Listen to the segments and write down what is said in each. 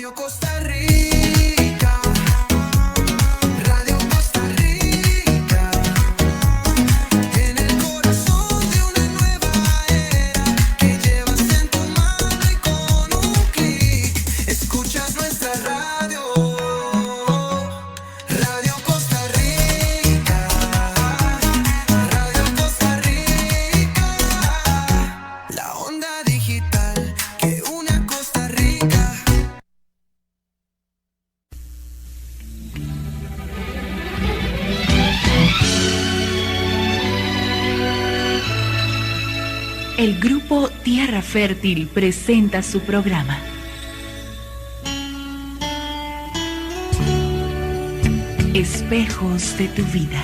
Radio Costa Rica, Radio Costa Rica, en el corazón de una nueva era que llevas en tu mano y con un clic escuchas nuestra radio. Radio Costa Rica, Radio Costa Rica, la onda digital que une a Costa Rica. El grupo Tierra Fértil presenta su programa Espejos de tu vida.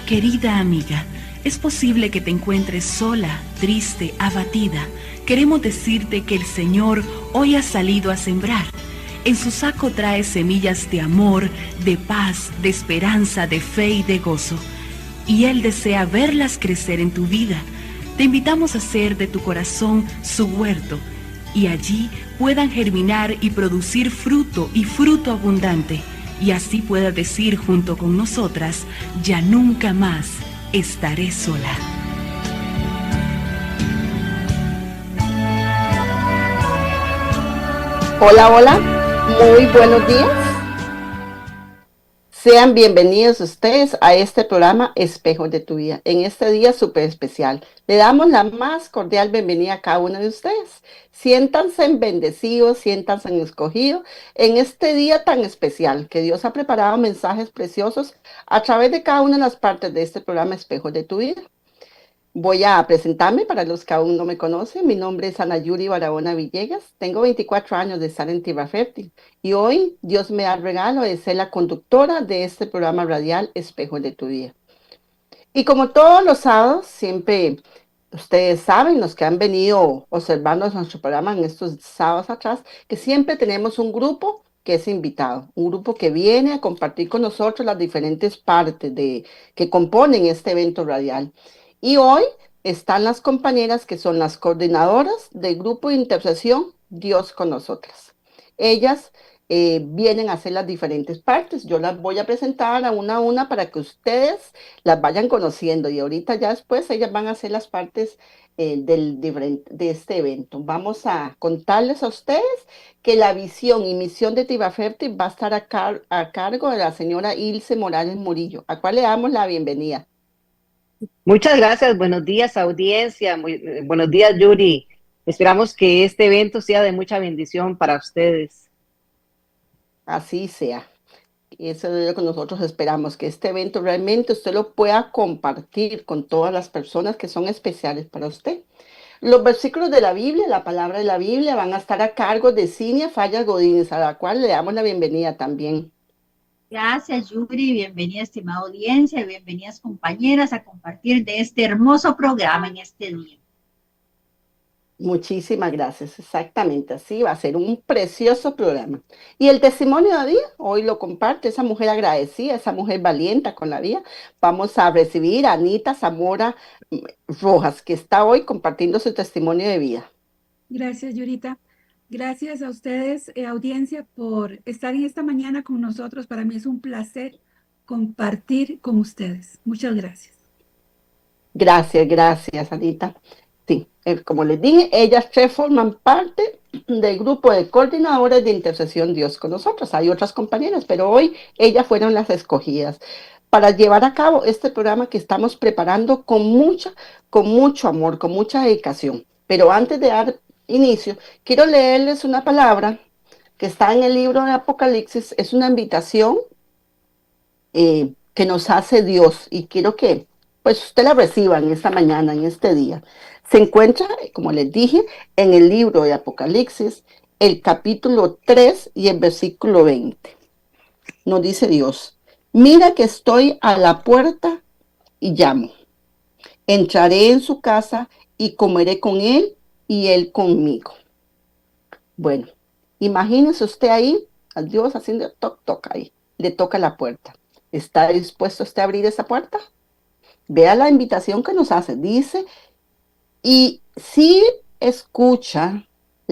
Querida amiga, es posible que te encuentres sola, triste, abatida. Queremos decirte que el Señor hoy ha salido a sembrar. En su saco trae semillas de amor, de paz, de esperanza, de fe y de gozo. Y Él desea verlas crecer en tu vida. Te invitamos a hacer de tu corazón su huerto y allí puedan germinar y producir fruto y fruto abundante. Y así pueda decir junto con nosotras, ya nunca más estaré sola. Hola, hola, muy buenos días. Sean bienvenidos ustedes a este programa Espejos de tu Vida, en este día súper especial. Le damos la más cordial bienvenida a cada uno de ustedes. Siéntanse bendecidos, siéntanse escogidos en este día tan especial que Dios ha preparado mensajes preciosos a través de cada una de las partes de este programa Espejos de tu Vida. Voy a presentarme para los que aún no me conocen. Mi nombre es Ana Yuri Barahona Villegas. Tengo 24 años de estar en Tierra Fértil y hoy Dios me da el regalo de ser la conductora de este programa radial Espejos de tu Vida. Y como todos los sábados, siempre ustedes saben, los que han venido observando nuestro programa en estos sábados atrás, que siempre tenemos un grupo que es invitado, un grupo que viene a compartir con nosotros las diferentes partes que componen este evento radial. Y hoy están las compañeras que son las coordinadoras del grupo de intercesión Dios con nosotras. Ellas vienen a hacer las diferentes partes. Yo las voy a presentar a una para que ustedes las vayan conociendo y ahorita ya después ellas van a hacer las partes de este evento. Vamos a contarles a ustedes que la visión y misión de Tierra Fértil va a estar a cargo de la señora Ilse Morales Murillo, a cual le damos la bienvenida. Muchas gracias, buenos días audiencia, buenos días Yuri. Esperamos que este evento sea de mucha bendición para ustedes. Así sea. Eso es lo que nosotros esperamos, que este evento realmente usted lo pueda compartir con todas las personas que son especiales para usted. Los versículos de la Biblia, la palabra de la Biblia, van a estar a cargo de Cinia Fallas Godínez, a la cual le damos la bienvenida también. Gracias, Yuri. Bienvenida, estimada audiencia, bienvenidas compañeras a compartir de este hermoso programa en este día. Muchísimas gracias, exactamente así, va a ser un precioso programa. Y el testimonio de día, hoy lo comparte esa mujer agradecida, esa mujer valiente con la vida. Vamos a recibir a Anita Zamora Rojas, que está hoy compartiendo su testimonio de vida. Gracias, Yurita. Gracias a ustedes, audiencia, por estar en esta mañana con nosotros. Para mí es un placer compartir con ustedes. Muchas gracias. Gracias, Anita. Sí, como les dije, ellas tres forman parte del grupo de coordinadoras de intercesión Dios con nosotros. Hay otras compañeras, pero hoy ellas fueron las escogidas para llevar a cabo este programa que estamos preparando con mucho amor, con mucha dedicación. Pero antes de dar inicio, quiero leerles una palabra que está en el libro de Apocalipsis. Es una invitación que nos hace Dios y quiero que pues usted la reciba en esta mañana, en este día. Se encuentra, como les dije, en el libro de Apocalipsis, el capítulo 3 y el versículo 20. Nos dice Dios: mira que estoy a la puerta y llamo. Entraré en su casa y comeré con él y él conmigo. Bueno, imagínese usted ahí, a Dios haciendo toc, toc ahí. Le toca la puerta. ¿Está dispuesto usted a abrir esa puerta? Vea la invitación que nos hace. Dice, y si escucha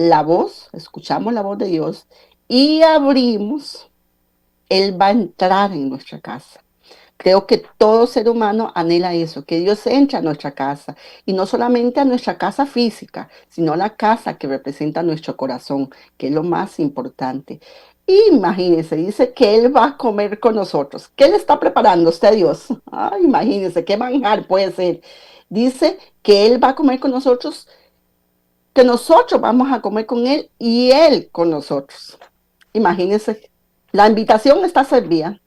la voz, escuchamos la voz de Dios y abrimos, Él va a entrar en nuestra casa. Creo que todo ser humano anhela eso, que Dios entre a nuestra casa y no solamente a nuestra casa física, sino a la casa que representa nuestro corazón, que es lo más importante. Imagínense, dice que Él va a comer con nosotros. ¿Qué le está preparando usted, Dios? Ay, imagínense, qué manjar puede ser. Dice que Él va a comer con nosotros, que nosotros vamos a comer con Él y Él con nosotros. Imagínense, la invitación está servida.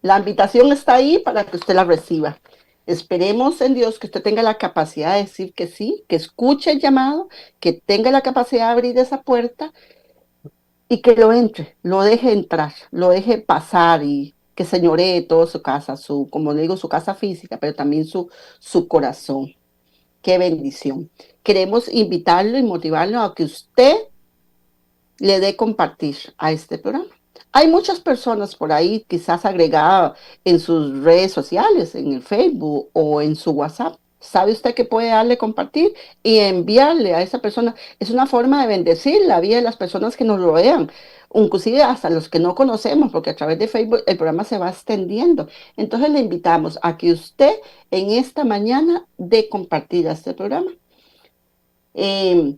La invitación está ahí para que usted la reciba. Esperemos en Dios que usted tenga la capacidad de decir que sí, que escuche el llamado, que tenga la capacidad de abrir esa puerta y que lo entre, lo deje entrar, lo deje pasar y que señoree toda su casa, como le digo, su casa física, pero también su corazón. Qué bendición. Queremos invitarlo y motivarlo a que usted le dé compartir a este programa. Hay muchas personas por ahí, quizás agregadas en sus redes sociales, en el Facebook o en su WhatsApp. ¿Sabe usted que puede darle compartir y enviarle a esa persona? Es una forma de bendecir la vida de las personas que nos rodean, inclusive hasta los que no conocemos, porque a través de Facebook el programa se va extendiendo. Entonces le invitamos a que usted en esta mañana dé compartir a este programa. Eh,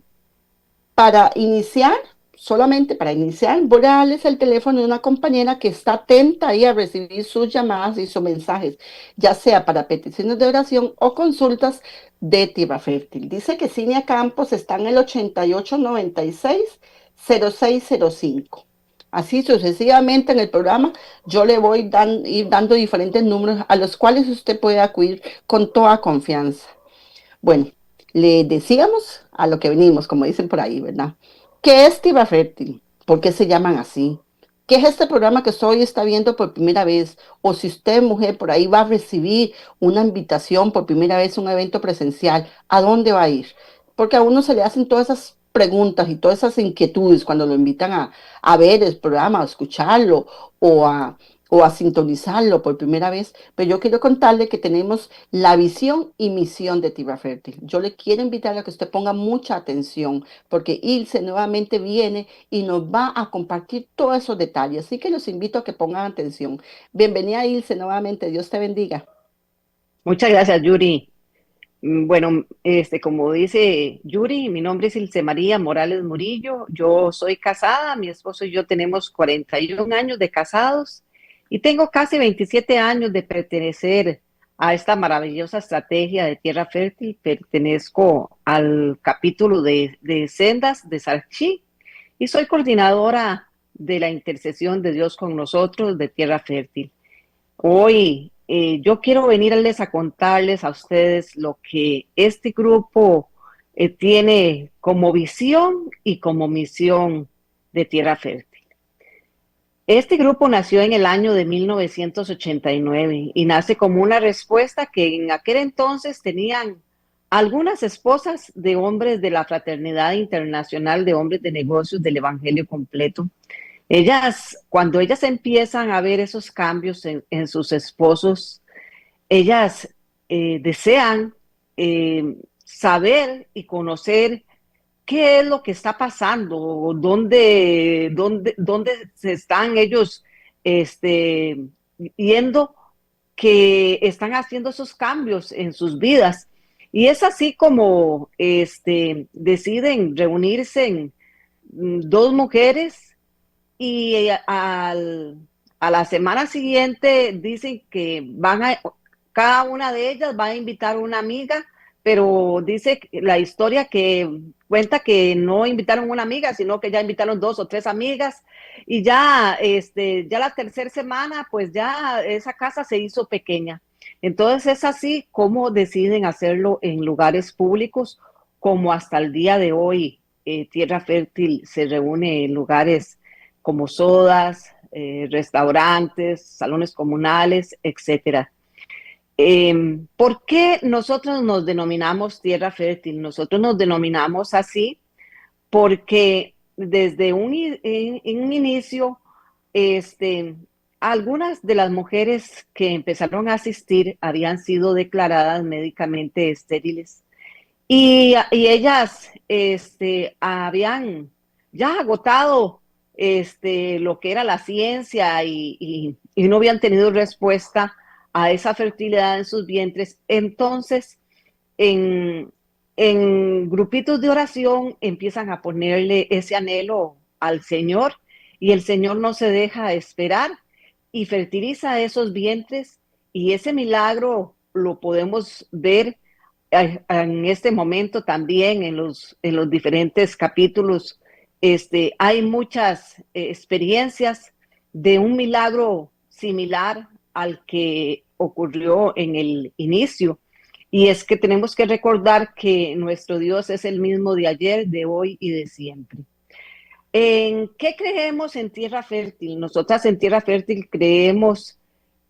para iniciar, solamente para iniciar, voy a darles el teléfono de una compañera que está atenta ahí a recibir sus llamadas y sus mensajes, ya sea para peticiones de oración o consultas de Tierra Fértil. Dice que Cinia Campos está en el 8896-0605. Así sucesivamente en el programa yo le voy ir dando diferentes números a los cuales usted puede acudir con toda confianza. Bueno, le decíamos a lo que venimos, como dicen por ahí, ¿verdad? ¿Qué es Tierra Fértil? ¿Por qué se llaman así? ¿Qué es este programa que hoy está viendo por primera vez? O si usted, mujer, por ahí va a recibir una invitación por primera vez a un evento presencial, ¿a dónde va a ir? Porque a uno se le hacen todas esas preguntas y todas esas inquietudes cuando lo invitan a ver el programa, a escucharlo o a, o a sintonizarlo por primera vez. Pero yo quiero contarle que tenemos la visión y misión de Tierra Fértil. Yo le quiero invitar a que usted ponga mucha atención, porque Ilse nuevamente viene y nos va a compartir todos esos detalles. Así que los invito a que pongan atención. Bienvenida, Ilse, nuevamente. Dios te bendiga. Muchas gracias, Yuri. Bueno, como dice Yuri, mi nombre es Ilse María Morales Murillo. Yo soy casada, mi esposo y yo tenemos 41 años de casados y tengo casi 27 años de pertenecer a esta maravillosa estrategia de Tierra Fértil. Pertenezco al capítulo de Sendas de Sarchí y soy coordinadora de la intercesión de Dios con nosotros de Tierra Fértil. Hoy yo quiero venirles a contarles a ustedes lo que este grupo tiene como visión y como misión de Tierra Fértil. Este grupo nació en el año de 1989 y nace como una respuesta que en aquel entonces tenían algunas esposas de hombres de la Fraternidad Internacional de Hombres de Negocios del Evangelio Completo. Cuando ellas empiezan a ver esos cambios en sus esposos, ellas desean saber y conocer qué es lo que está pasando, dónde se están ellos viendo que están haciendo esos cambios en sus vidas. Y es así como deciden reunirse en dos mujeres y a la semana siguiente dicen que cada una de ellas va a invitar a una amiga, pero dice la historia que cuenta que no invitaron una amiga, sino que ya invitaron 2 o 3 amigas y ya la tercera semana pues ya esa casa se hizo pequeña. Entonces es así como deciden hacerlo en lugares públicos, como hasta el día de hoy Tierra Fértil se reúne en lugares como sodas, restaurantes, salones comunales, etcétera. ¿Por qué nosotros nos denominamos Tierra Fértil? Nosotros nos denominamos así porque desde un inicio, algunas de las mujeres que empezaron a asistir habían sido declaradas médicamente estériles y ellas habían ya agotado lo que era la ciencia y no habían tenido respuesta a esa fertilidad en sus vientres. Entonces, en, en grupitos de oración empiezan a ponerle ese anhelo al Señor y el Señor no se deja esperar y fertiliza esos vientres y ese milagro lo podemos ver en este momento también en los diferentes capítulos. Hay muchas experiencias de un milagro similar al que ocurrió en el inicio. Y es que tenemos que recordar que nuestro Dios es el mismo de ayer, de hoy y de siempre. ¿En qué creemos en Tierra Fértil? Nosotras en Tierra Fértil creemos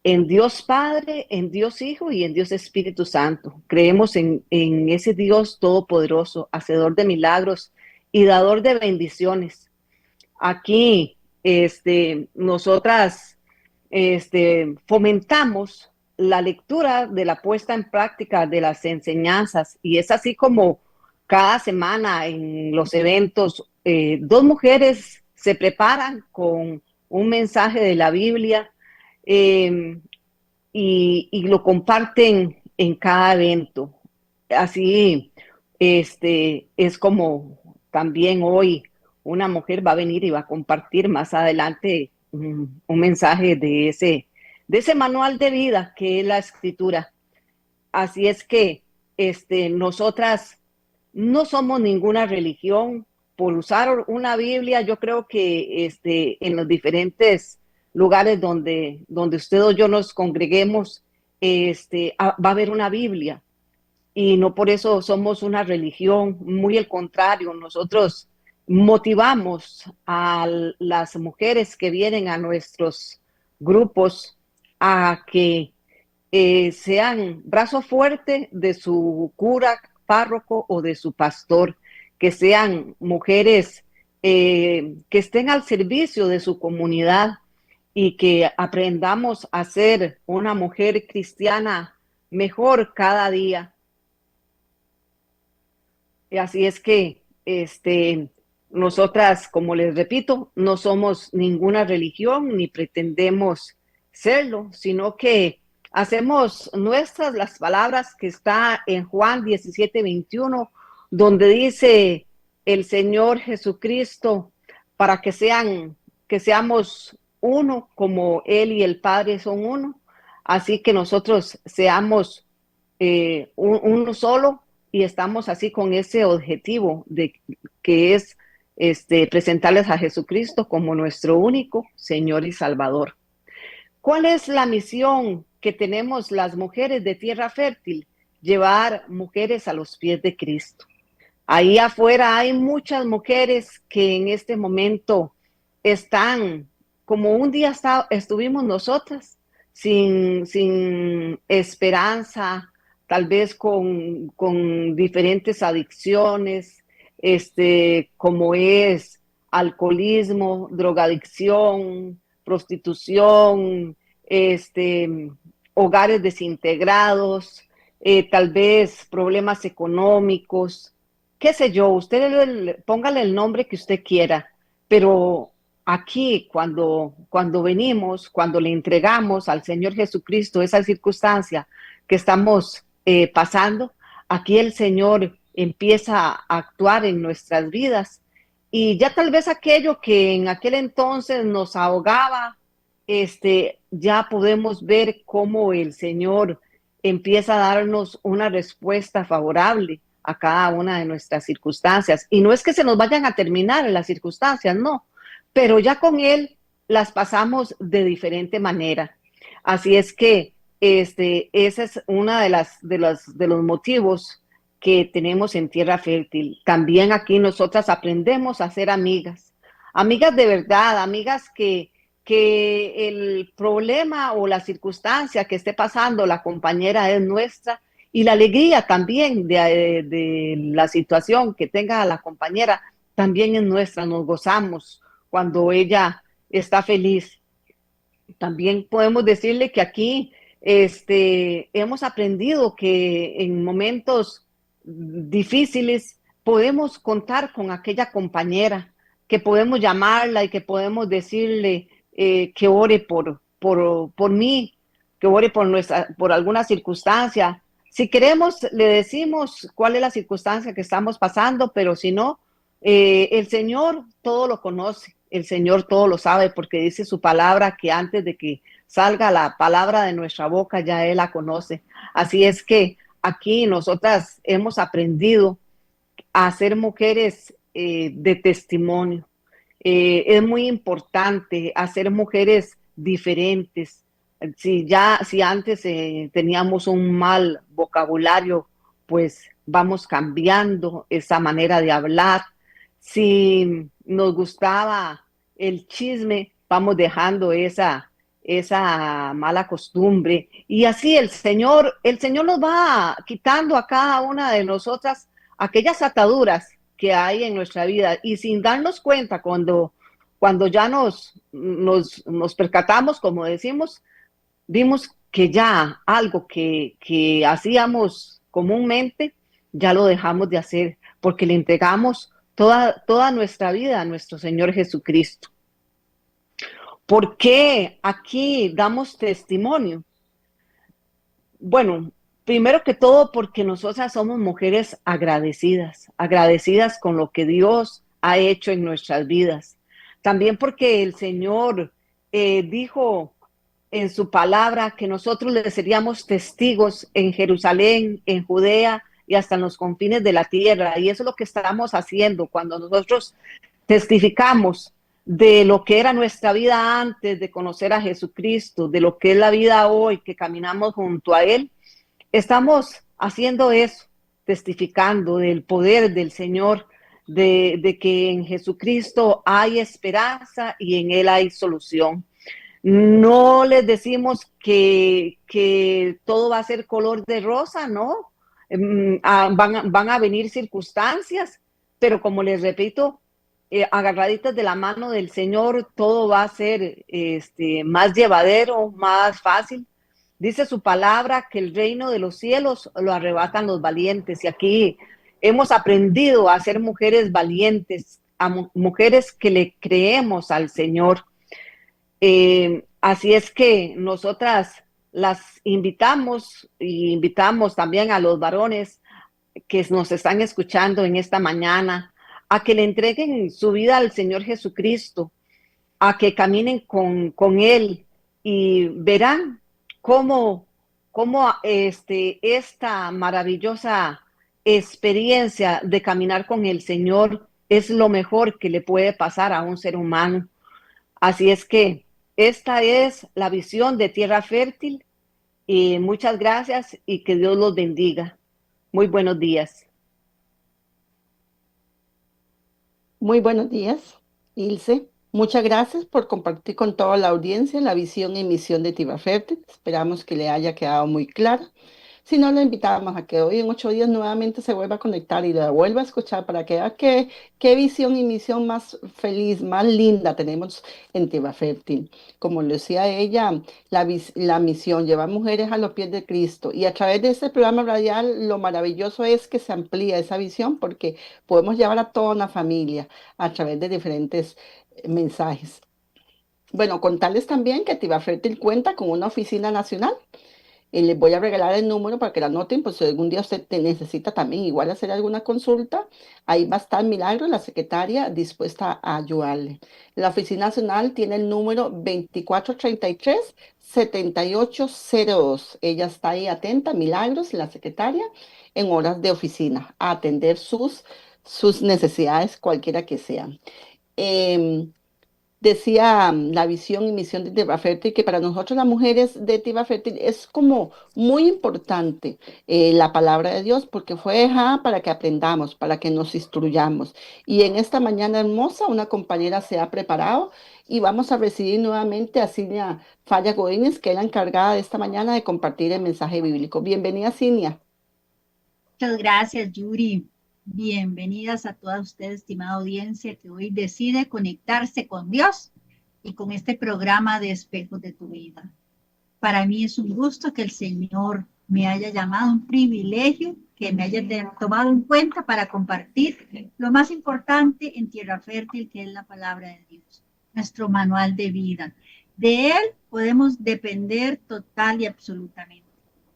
en Dios Padre, en Dios Hijo y en Dios Espíritu Santo. Creemos en ese Dios todopoderoso, hacedor de milagros y dador de bendiciones. Aquí, nosotras, fomentamos la lectura de la puesta en práctica de las enseñanzas y es así como cada semana en los eventos, dos mujeres se preparan con un mensaje de la Biblia eh, y lo comparten en cada evento. Así, es como también hoy una mujer va a venir y va a compartir más adelante un mensaje de ese manual de vida que es la escritura. Así es que nosotras no somos ninguna religión. Por usar una Biblia, yo creo que en los diferentes lugares donde usted o yo nos congreguemos, va a haber una Biblia. Y no por eso somos una religión, muy al contrario, nosotros motivamos a las mujeres que vienen a nuestros grupos a que sean brazo fuerte de su cura, párroco o de su pastor, que sean mujeres que estén al servicio de su comunidad y que aprendamos a ser una mujer cristiana mejor cada día. Y así es que nosotras, como les repito, no somos ninguna religión ni pretendemos serlo, sino que hacemos nuestras las palabras que está en Juan 17:21, donde dice el Señor Jesucristo, para que seamos uno como Él y el Padre son uno, así que nosotros seamos uno solo y estamos así con ese objetivo de que es presentarles a Jesucristo como nuestro único Señor y Salvador. ¿Cuál es la misión que tenemos las mujeres de Tierra Fértil? Llevar mujeres a los pies de Cristo. Ahí afuera hay muchas mujeres que en este momento están como un día estuvimos nosotras, sin esperanza, tal vez con diferentes adicciones, como es alcoholismo, drogadicción, prostitución, hogares desintegrados, tal vez problemas económicos, qué sé yo, usted póngale el nombre que usted quiera, pero aquí cuando venimos, cuando le entregamos al Señor Jesucristo esa circunstancia que estamos pasando, aquí el Señor empieza a actuar en nuestras vidas y ya tal vez aquello que en aquel entonces nos ahogaba, ya podemos ver cómo el Señor empieza a darnos una respuesta favorable a cada una de nuestras circunstancias. Y no es que se nos vayan a terminar las circunstancias, no, pero ya con Él las pasamos de diferente manera. Así es que ese es una de los motivos que tenemos en Tierra Fértil. También aquí nosotras aprendemos a ser amigas, amigas de verdad, amigas que el problema o la circunstancia que esté pasando la compañera es nuestra y la alegría también de la situación que tenga la compañera también es nuestra, nos gozamos cuando ella está feliz. También podemos decirle que aquí hemos aprendido que en momentos difíciles podemos contar con aquella compañera que podemos llamarla y que podemos decirle que ore por mí, que ore por alguna circunstancia. Si queremos, le decimos cuál es la circunstancia que estamos pasando, pero si no, el Señor todo lo conoce, el Señor todo lo sabe, porque dice su palabra que antes de que salga la palabra de nuestra boca, ya Él la conoce. Así es que aquí nosotras hemos aprendido a ser mujeres de testimonio. Es muy importante hacer mujeres diferentes. Si antes teníamos un mal vocabulario, pues vamos cambiando esa manera de hablar. Si nos gustaba el chisme, vamos dejando esa mala costumbre. Y así el Señor nos va quitando a cada una de nosotras aquellas ataduras que hay en nuestra vida y sin darnos cuenta cuando ya nos percatamos, como decimos, vimos que ya algo que hacíamos comúnmente, ya lo dejamos de hacer porque le entregamos toda nuestra vida a nuestro Señor Jesucristo. ¿Por qué aquí damos testimonio? Bueno, primero que todo porque nosotras somos mujeres agradecidas, agradecidas con lo que Dios ha hecho en nuestras vidas. También porque el Señor dijo en su palabra que nosotros le seríamos testigos en Jerusalén, en Judea y hasta en los confines de la tierra. Y eso es lo que estamos haciendo cuando nosotros testificamos de lo que era nuestra vida antes de conocer a Jesucristo, de lo que es la vida hoy, que caminamos junto a Él. Estamos haciendo eso, testificando del poder del Señor, de que en Jesucristo hay esperanza y en Él hay solución. No les decimos que todo va a ser color de rosa, ¿no? Van a venir circunstancias, pero como les repito, agarraditas de la mano del Señor, todo va a ser más llevadero, más fácil. Dice su palabra que el reino de los cielos lo arrebatan los valientes, y aquí hemos aprendido a ser mujeres valientes, mujeres que le creemos al Señor. Así es que nosotras las invitamos y invitamos también a los varones que nos están escuchando en esta mañana a que le entreguen su vida al Señor Jesucristo, a que caminen con Él y verán cómo esta maravillosa experiencia de caminar con el Señor es lo mejor que le puede pasar a un ser humano. Así es que esta es la visión de Tierra Fértil y muchas gracias y que Dios los bendiga. Muy buenos días. Muy buenos días, Ilse. Muchas gracias por compartir con toda la audiencia la visión y misión de Tierra Fértil. Esperamos que le haya quedado muy clara. Si no, le invitamos a que hoy en 8 días nuevamente se vuelva a conectar y la vuelva a escuchar para que vea qué visión y misión más feliz, más linda tenemos en Tierra Fértil. Como lo decía ella, la misión, llevar mujeres a los pies de Cristo. Y a través de este programa radial, lo maravilloso es que se amplía esa visión porque podemos llevar a toda una familia a través de diferentes mensajes. Bueno, contarles también que Tierra Fértil cuenta con una oficina nacional. Les voy a regalar el número para que la anoten, pues si algún día usted necesita también igual hacer alguna consulta, ahí va a estar Milagro, la secretaria, dispuesta a ayudarle. La Oficina Nacional tiene el número 2433-7802. Ella está ahí atenta, Milagros, la secretaria, en horas de oficina, a atender sus necesidades, cualquiera que sean. Decía la visión y misión de Tierra Fértil que para nosotros las mujeres de Tierra Fértil es como muy importante la palabra de Dios porque fue dejada para que aprendamos, para que nos instruyamos. Y en esta mañana hermosa una compañera se ha preparado y vamos a recibir nuevamente a Cinia Falla Godínez, que es la encargada de esta mañana de compartir el mensaje bíblico. Bienvenida, Cinia. Muchas gracias, Yuri. Bienvenidas a toda usted, estimada audiencia, que hoy decide conectarse con Dios y con este programa de Espejos de tu Vida. Para mí es un gusto que el Señor me haya llamado, un privilegio que me hayas tomado en cuenta para compartir lo más importante en Tierra Fértil, que es la palabra de Dios, nuestro manual de vida. De él podemos depender total y absolutamente,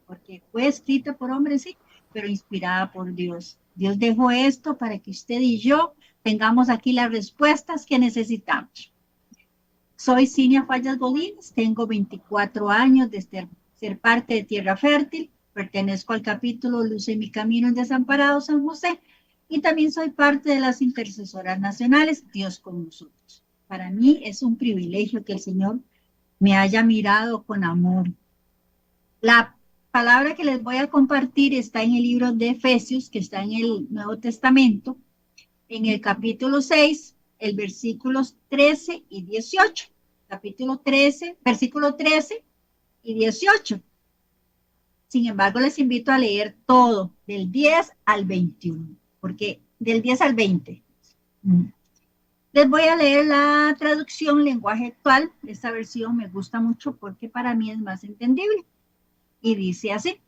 porque fue escrita por hombres, sí, pero inspirada por Dios. Dios dejó esto para que usted y yo tengamos aquí las respuestas que necesitamos. Soy Cinia Fallas Godínez, tengo 24 años de ser parte de Tierra Fértil, pertenezco al capítulo Luz en mi Camino en Desamparado San José y también soy parte de las intercesoras nacionales Dios con nosotros. Para mí es un privilegio que el Señor me haya mirado con amor. La palabra que les voy a compartir está en el libro de Efesios, que está en el Nuevo Testamento, en el capítulo 6, el versículos 13 y 18. Capítulo 13, versículo 13 y 18. Sin embargo, les invito a leer todo, del 10 al 21, porque del 10 al 20. Les voy a leer la traducción lenguaje actual. Esta versión me gusta mucho porque para mí es más entendible. Y dice así.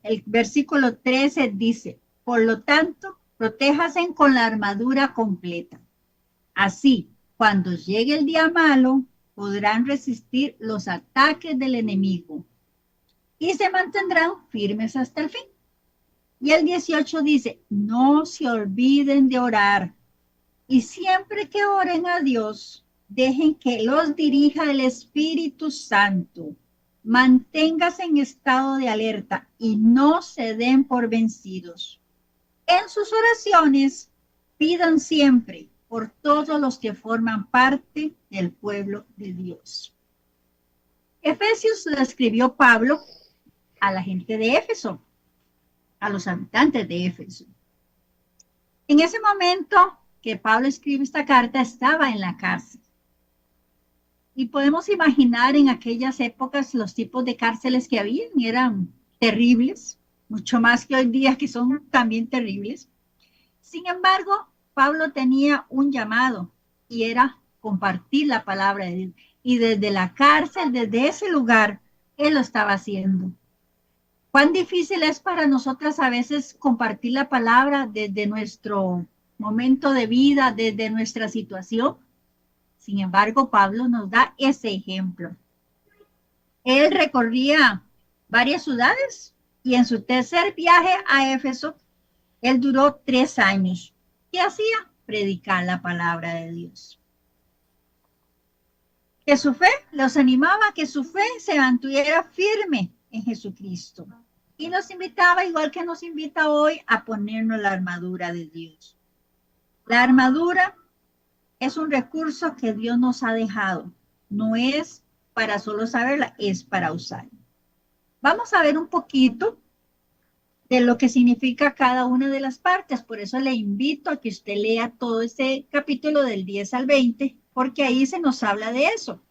El versículo 13 dice, por lo tanto, protéjanse con la armadura completa. Así, cuando llegue el día malo, podrán resistir los ataques del enemigo y se mantendrán firmes hasta el fin. Y el 18 dice, no se olviden de orar y siempre que oren a Dios, dejen que los dirija el Espíritu Santo. Manténganse en estado de alerta y no se den por vencidos. En sus oraciones, pidan siempre por todos los que forman parte del pueblo de Dios. Efesios lo escribió Pablo a la gente de Éfeso, a los habitantes de Éfeso. En ese momento que Pablo escribe esta carta, estaba en la cárcel. Y podemos imaginar en aquellas épocas los tipos de cárceles que habían, eran terribles, mucho más que hoy día que son también terribles. Sin embargo, Pablo tenía un llamado y era compartir la palabra de Dios. Y desde la cárcel, desde ese lugar, él lo estaba haciendo. Cuán difícil es para nosotras a veces compartir la palabra desde nuestro momento de vida, desde nuestra situación. Sin embargo, Pablo nos da ese ejemplo. Él recorría varias ciudades y en su tercer viaje a Éfeso, él duró 3 años. ¿Qué hacía? Predicar la palabra de Dios. Que su fe, los animaba a que su fe se mantuviera firme en Jesucristo. Y nos invitaba, igual que nos invita hoy, a ponernos la armadura de Dios. La armadura es un recurso que Dios nos ha dejado. No es para solo saberla, es para usarla. Vamos a ver un poquito de lo que significa cada una de las partes. Por eso le invito a que usted lea todo este capítulo del 10 al 20, porque ahí se nos habla de eso.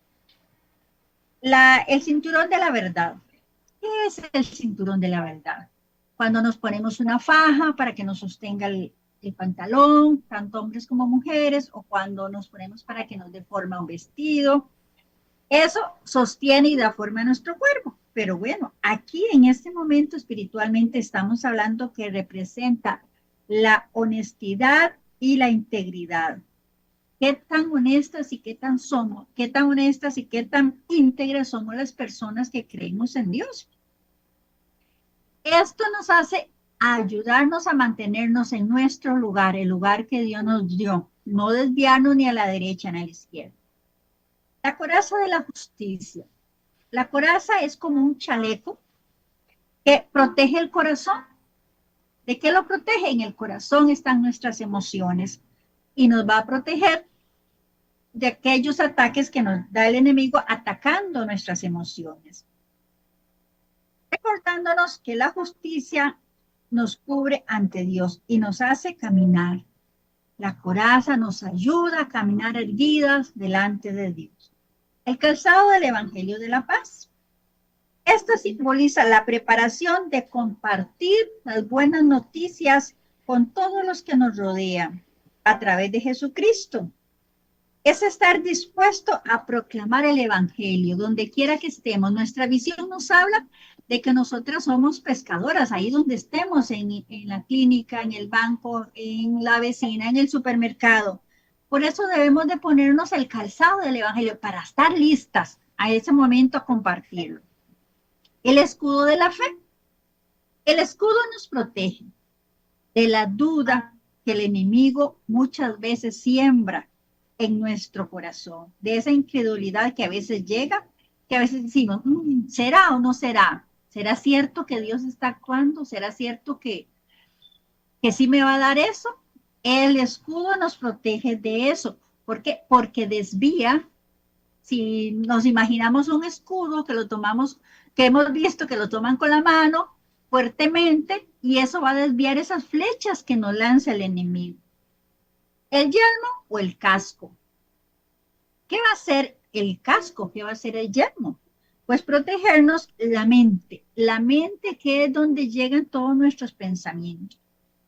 El cinturón de la verdad. ¿Qué es el cinturón de la verdad? Cuando nos ponemos una faja para que nos sostenga el pantalón, tanto hombres como mujeres, o cuando nos ponemos para que nos dé forma un vestido. Eso sostiene y da forma a nuestro cuerpo. Pero bueno, aquí en este momento espiritualmente estamos hablando que representa la honestidad y la integridad. ¿Qué tan honestas y qué tan somos? ¿Qué tan honestas y qué tan íntegras somos las personas que creemos en Dios? Esto nos hace ayudarnos a mantenernos en nuestro lugar, el lugar que Dios nos dio, no desviarnos ni a la derecha ni a la izquierda. La coraza de la justicia. La coraza es como un chaleco que protege el corazón. ¿De qué lo protege? En el corazón están nuestras emociones y nos va a proteger de aquellos ataques que nos da el enemigo atacando nuestras emociones. Recordándonos que la justicia nos cubre ante Dios y nos hace caminar. La coraza nos ayuda a caminar erguidas delante de Dios. El calzado del Evangelio de la Paz. Esto simboliza la preparación de compartir las buenas noticias con todos los que nos rodean a través de Jesucristo. Es estar dispuesto a proclamar el Evangelio donde quiera que estemos. Nuestra visión nos habla de que nosotras somos pescadoras, ahí donde estemos, en la clínica, en el banco, en la vecina, en el supermercado. Por eso debemos de ponernos el calzado del Evangelio para estar listas a ese momento a compartirlo. El escudo de la fe. El escudo nos protege de la duda que el enemigo muchas veces siembra en nuestro corazón, de esa incredulidad que a veces llega, que a veces decimos, ¿será o no será? ¿Será cierto que Dios está actuando? ¿Será cierto que sí me va a dar eso? El escudo nos protege de eso. ¿Por qué? Porque desvía. Si nos imaginamos un escudo que lo tomamos, que hemos visto que lo toman con la mano fuertemente, y eso va a desviar esas flechas que nos lanza el enemigo. El yelmo o el casco. ¿Qué va a hacer el casco? ¿Qué va a hacer el yelmo? Pues protegernos la mente que es donde llegan todos nuestros pensamientos.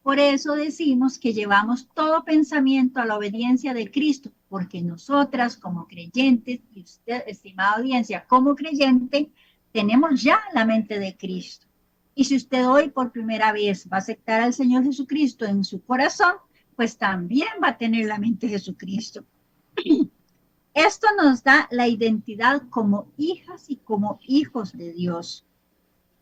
Por eso decimos que llevamos todo pensamiento a la obediencia de Cristo, porque nosotras como creyentes, y usted, estimada audiencia, como creyente, tenemos ya la mente de Cristo. Y si usted hoy por primera vez va a aceptar al Señor Jesucristo en su corazón, pues también va a tener la mente de Jesucristo. Esto nos da la identidad como hijas y como hijos de Dios.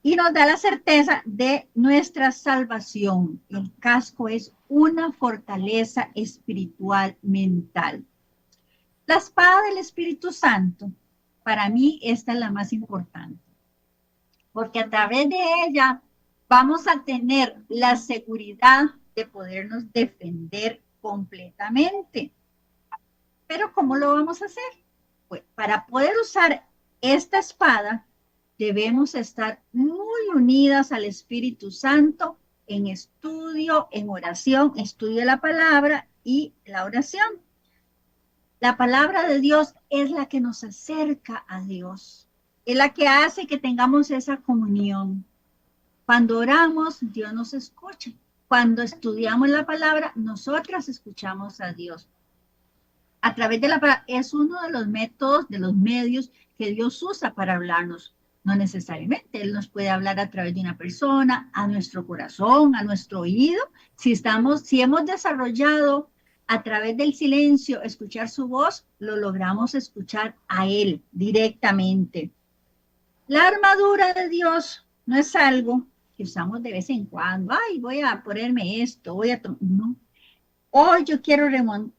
Y nos da la certeza de nuestra salvación. El casco es una fortaleza espiritual mental. La espada del Espíritu Santo, para mí, esta es la más importante. Porque a través de ella vamos a tener la seguridad de podernos defender completamente. Pero ¿cómo lo vamos a hacer? Pues para poder usar esta espada, debemos estar muy unidas al Espíritu Santo en estudio, en oración, estudio de la palabra y la oración. La palabra de Dios es la que nos acerca a Dios, es la que hace que tengamos esa comunión. Cuando oramos, Dios nos escucha. Cuando estudiamos la palabra, nosotras escuchamos a Dios. A través de la palabra es uno de los métodos, de los medios que Dios usa para hablarnos. No necesariamente, Él nos puede hablar a través de una persona, a nuestro corazón, a nuestro oído. Si hemos desarrollado a través del silencio escuchar su voz, lo logramos escuchar a Él directamente. La armadura de Dios no es algo que usamos de vez en cuando. Ay, voy a ponerme esto, no. Hoy yo quiero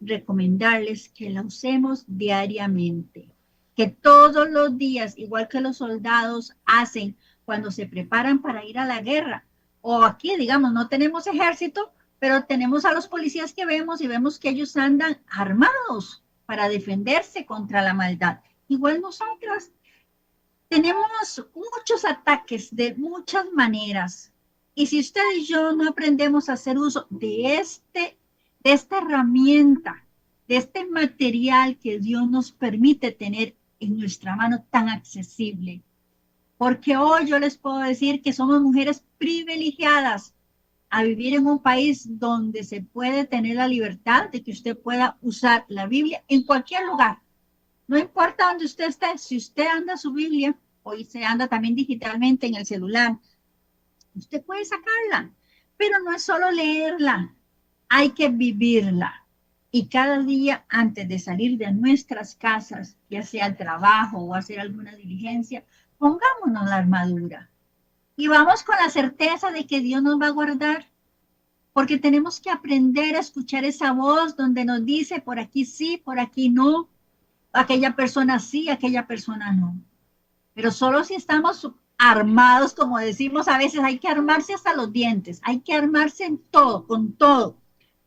recomendarles que la usemos diariamente, que todos los días, igual que los soldados hacen cuando se preparan para ir a la guerra, o aquí, digamos, no tenemos ejército, pero tenemos a los policías que vemos y vemos que ellos andan armados para defenderse contra la maldad. Igual nosotras tenemos muchos ataques de muchas maneras, y si usted y yo no aprendemos a hacer uso de esta herramienta, de este material que Dios nos permite tener en nuestra mano tan accesible. Porque hoy yo les puedo decir que somos mujeres privilegiadas a vivir en un país donde se puede tener la libertad de que usted pueda usar la Biblia en cualquier lugar. No importa dónde usted esté, si usted anda su Biblia, hoy se anda también digitalmente en el celular, usted puede sacarla, pero no es solo leerla, hay que vivirla. Y cada día antes de salir de nuestras casas, ya sea al trabajo o hacer alguna diligencia, pongámonos la armadura. Y vamos con la certeza de que Dios nos va a guardar. Porque tenemos que aprender a escuchar esa voz donde nos dice por aquí sí, por aquí no. Aquella persona sí, aquella persona no. Pero solo si estamos armados, como decimos a veces, hay que armarse hasta los dientes. Hay que armarse en todo, con todo.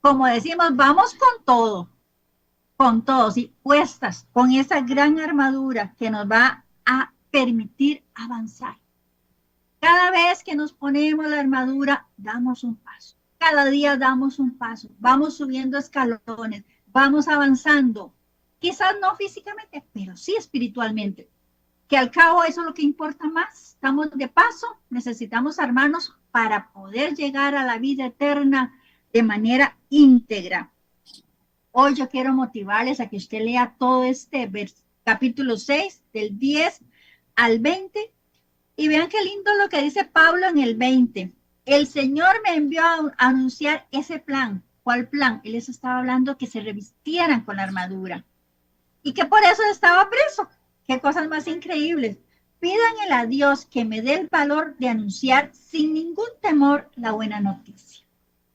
Como decimos, vamos con todo, ¿sí? Puestas con esa gran armadura que nos va a permitir avanzar. Cada vez que nos ponemos la armadura, damos un paso. Cada día damos un paso. Vamos subiendo escalones, vamos avanzando. Quizás no físicamente, pero sí espiritualmente. Que al cabo eso es lo que importa más. Estamos de paso, necesitamos armarnos para poder llegar a la vida eterna de manera íntegra. Hoy yo quiero motivarles a que usted lea todo este capítulo 6, del 10 al 20, Y vean qué lindo lo que dice Pablo en el 20. El Señor me envió a anunciar ese plan. ¿Cuál plan? Él les estaba hablando que se revistieran con la armadura y que por eso estaba preso. Qué cosas más increíbles. Pídanle a Dios que me dé el valor de anunciar sin ningún temor la buena noticia.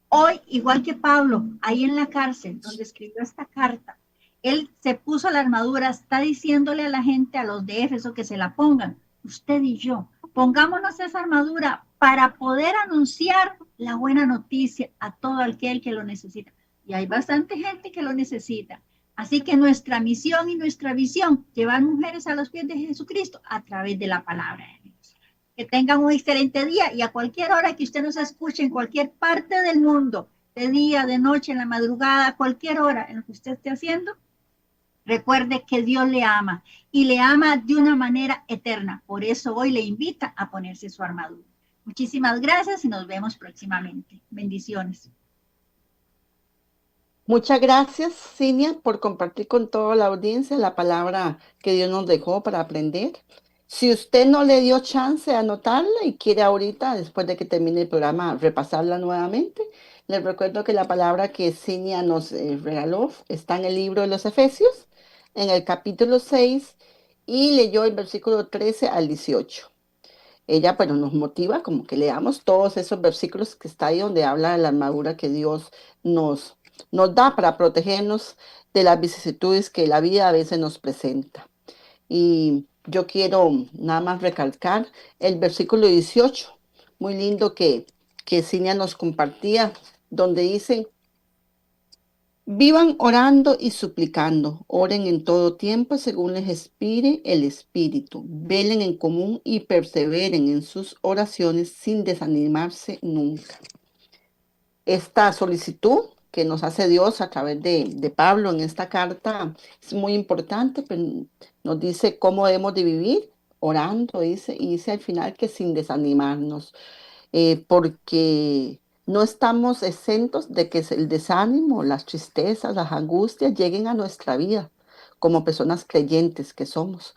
Hoy, igual que Pablo, ahí en la cárcel donde escribió esta carta, él se puso la armadura, está diciéndole a la gente, a los de Éfeso, que se la pongan. Usted y yo, pongámonos esa armadura para poder anunciar la buena noticia a todo aquel que lo necesita. Y hay bastante gente que lo necesita. Así que nuestra misión y nuestra visión, llevar mujeres a los pies de Jesucristo a través de la palabra de Dios. Que tengan un excelente día y a cualquier hora que usted nos escuche en cualquier parte del mundo, de día, de noche, en la madrugada, a cualquier hora en lo que usted esté haciendo, recuerde que Dios le ama y le ama de una manera eterna. Por eso hoy le invita a ponerse su armadura. Muchísimas gracias y nos vemos próximamente. Bendiciones. Muchas gracias, Cinia, por compartir con toda la audiencia la palabra que Dios nos dejó para aprender. Si usted no le dio chance de anotarla y quiere ahorita, después de que termine el programa, repasarla nuevamente, les recuerdo que la palabra que Cinia nos regaló está en el libro de los Efesios, en el capítulo 6, y leyó el versículo 13 al 18. Ella, bueno, nos motiva como que leamos todos esos versículos que está ahí donde habla de la armadura que Dios nos, nos da para protegernos de las vicisitudes que la vida a veces nos presenta. Y yo quiero nada más recalcar el versículo 18, muy lindo que Cinia nos compartía, donde dice: vivan orando y suplicando, oren en todo tiempo según les inspire el Espíritu, velen en común y perseveren en sus oraciones sin desanimarse nunca. Esta solicitud que nos hace Dios a través de Pablo en esta carta es muy importante, pero nos dice cómo debemos de vivir orando, dice, y dice al final que sin desanimarnos, porque no estamos exentos de que el desánimo, las tristezas, las angustias lleguen a nuestra vida como personas creyentes que somos.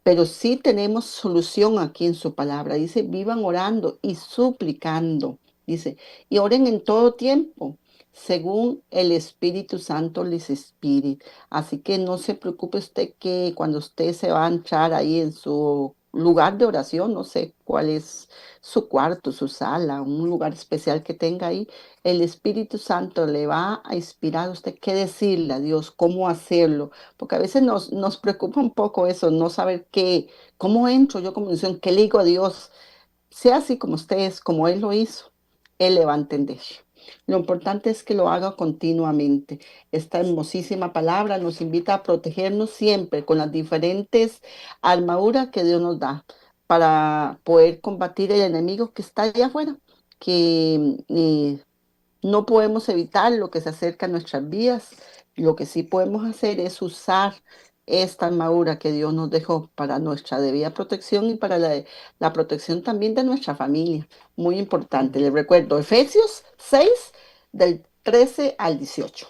Pero sí tenemos solución aquí en su palabra. Dice, vivan orando y suplicando. Dice, y oren en todo tiempo, según el Espíritu Santo les inspire. Así que no se preocupe usted que cuando usted se va a entrar ahí en su lugar de oración, no sé cuál es su cuarto, su sala, un lugar especial que tenga ahí, el Espíritu Santo le va a inspirar a usted qué decirle a Dios, cómo hacerlo, porque a veces nos preocupa un poco eso, no saber qué, cómo entro yo como misión, qué le digo a Dios, sea así como usted es, como Él lo hizo, Él le va a entender. Lo importante es que lo haga continuamente. Esta hermosísima palabra nos invita a protegernos siempre con las diferentes armaduras que Dios nos da para poder combatir el enemigo que está allá afuera, que no podemos evitar lo que se acerca a nuestras vidas. Lo que sí podemos hacer es usar esta armadura que Dios nos dejó para nuestra debida protección y para la protección también de nuestra familia. Muy importante. Les recuerdo, Efesios 6, del 13 al 18.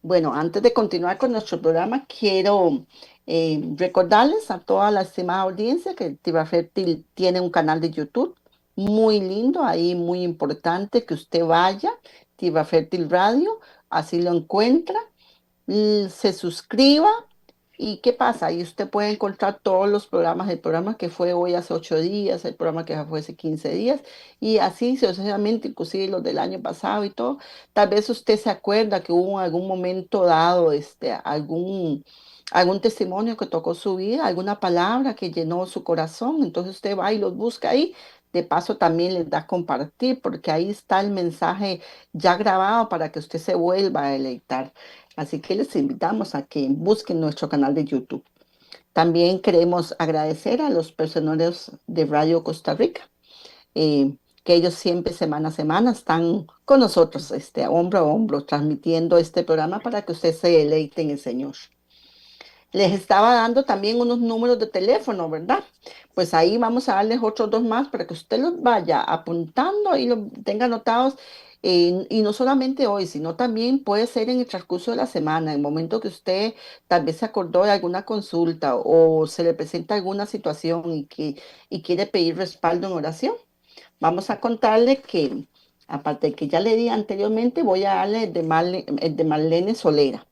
Bueno, antes de continuar con nuestro programa, quiero recordarles a toda la estimada audiencia que Tierra Fértil tiene un canal de YouTube muy lindo, ahí muy importante que usted vaya, Tierra Fértil Radio, así lo encuentra, se suscriba. ¿Y qué pasa? Ahí usted puede encontrar todos los programas, el programa que fue hoy hace 8 días, el programa que fue hace 15 días, y así sucesivamente, inclusive los del año pasado y todo. Tal vez usted se acuerda que hubo en algún momento dado algún testimonio que tocó su vida, alguna palabra que llenó su corazón, entonces usted va y los busca ahí. De paso también les da a compartir, porque ahí está el mensaje ya grabado para que usted se vuelva a deleitar. Así que les invitamos a que busquen nuestro canal de YouTube. También queremos agradecer a los personeros de Radio Costa Rica, que ellos siempre semana a semana están con nosotros, hombro a hombro, transmitiendo este programa para que usted se deleite en el Señor. Les estaba dando también unos números de teléfono, ¿verdad? Pues ahí vamos a darles otros dos más para que usted los vaya apuntando y los tenga anotados Y no solamente hoy, sino también puede ser en el transcurso de la semana, en el momento que usted tal vez se acordó de alguna consulta o se le presenta alguna situación y quiere pedir respaldo en oración. Vamos a contarle que, aparte de que ya le di anteriormente, voy a darle el de Marlene Solera.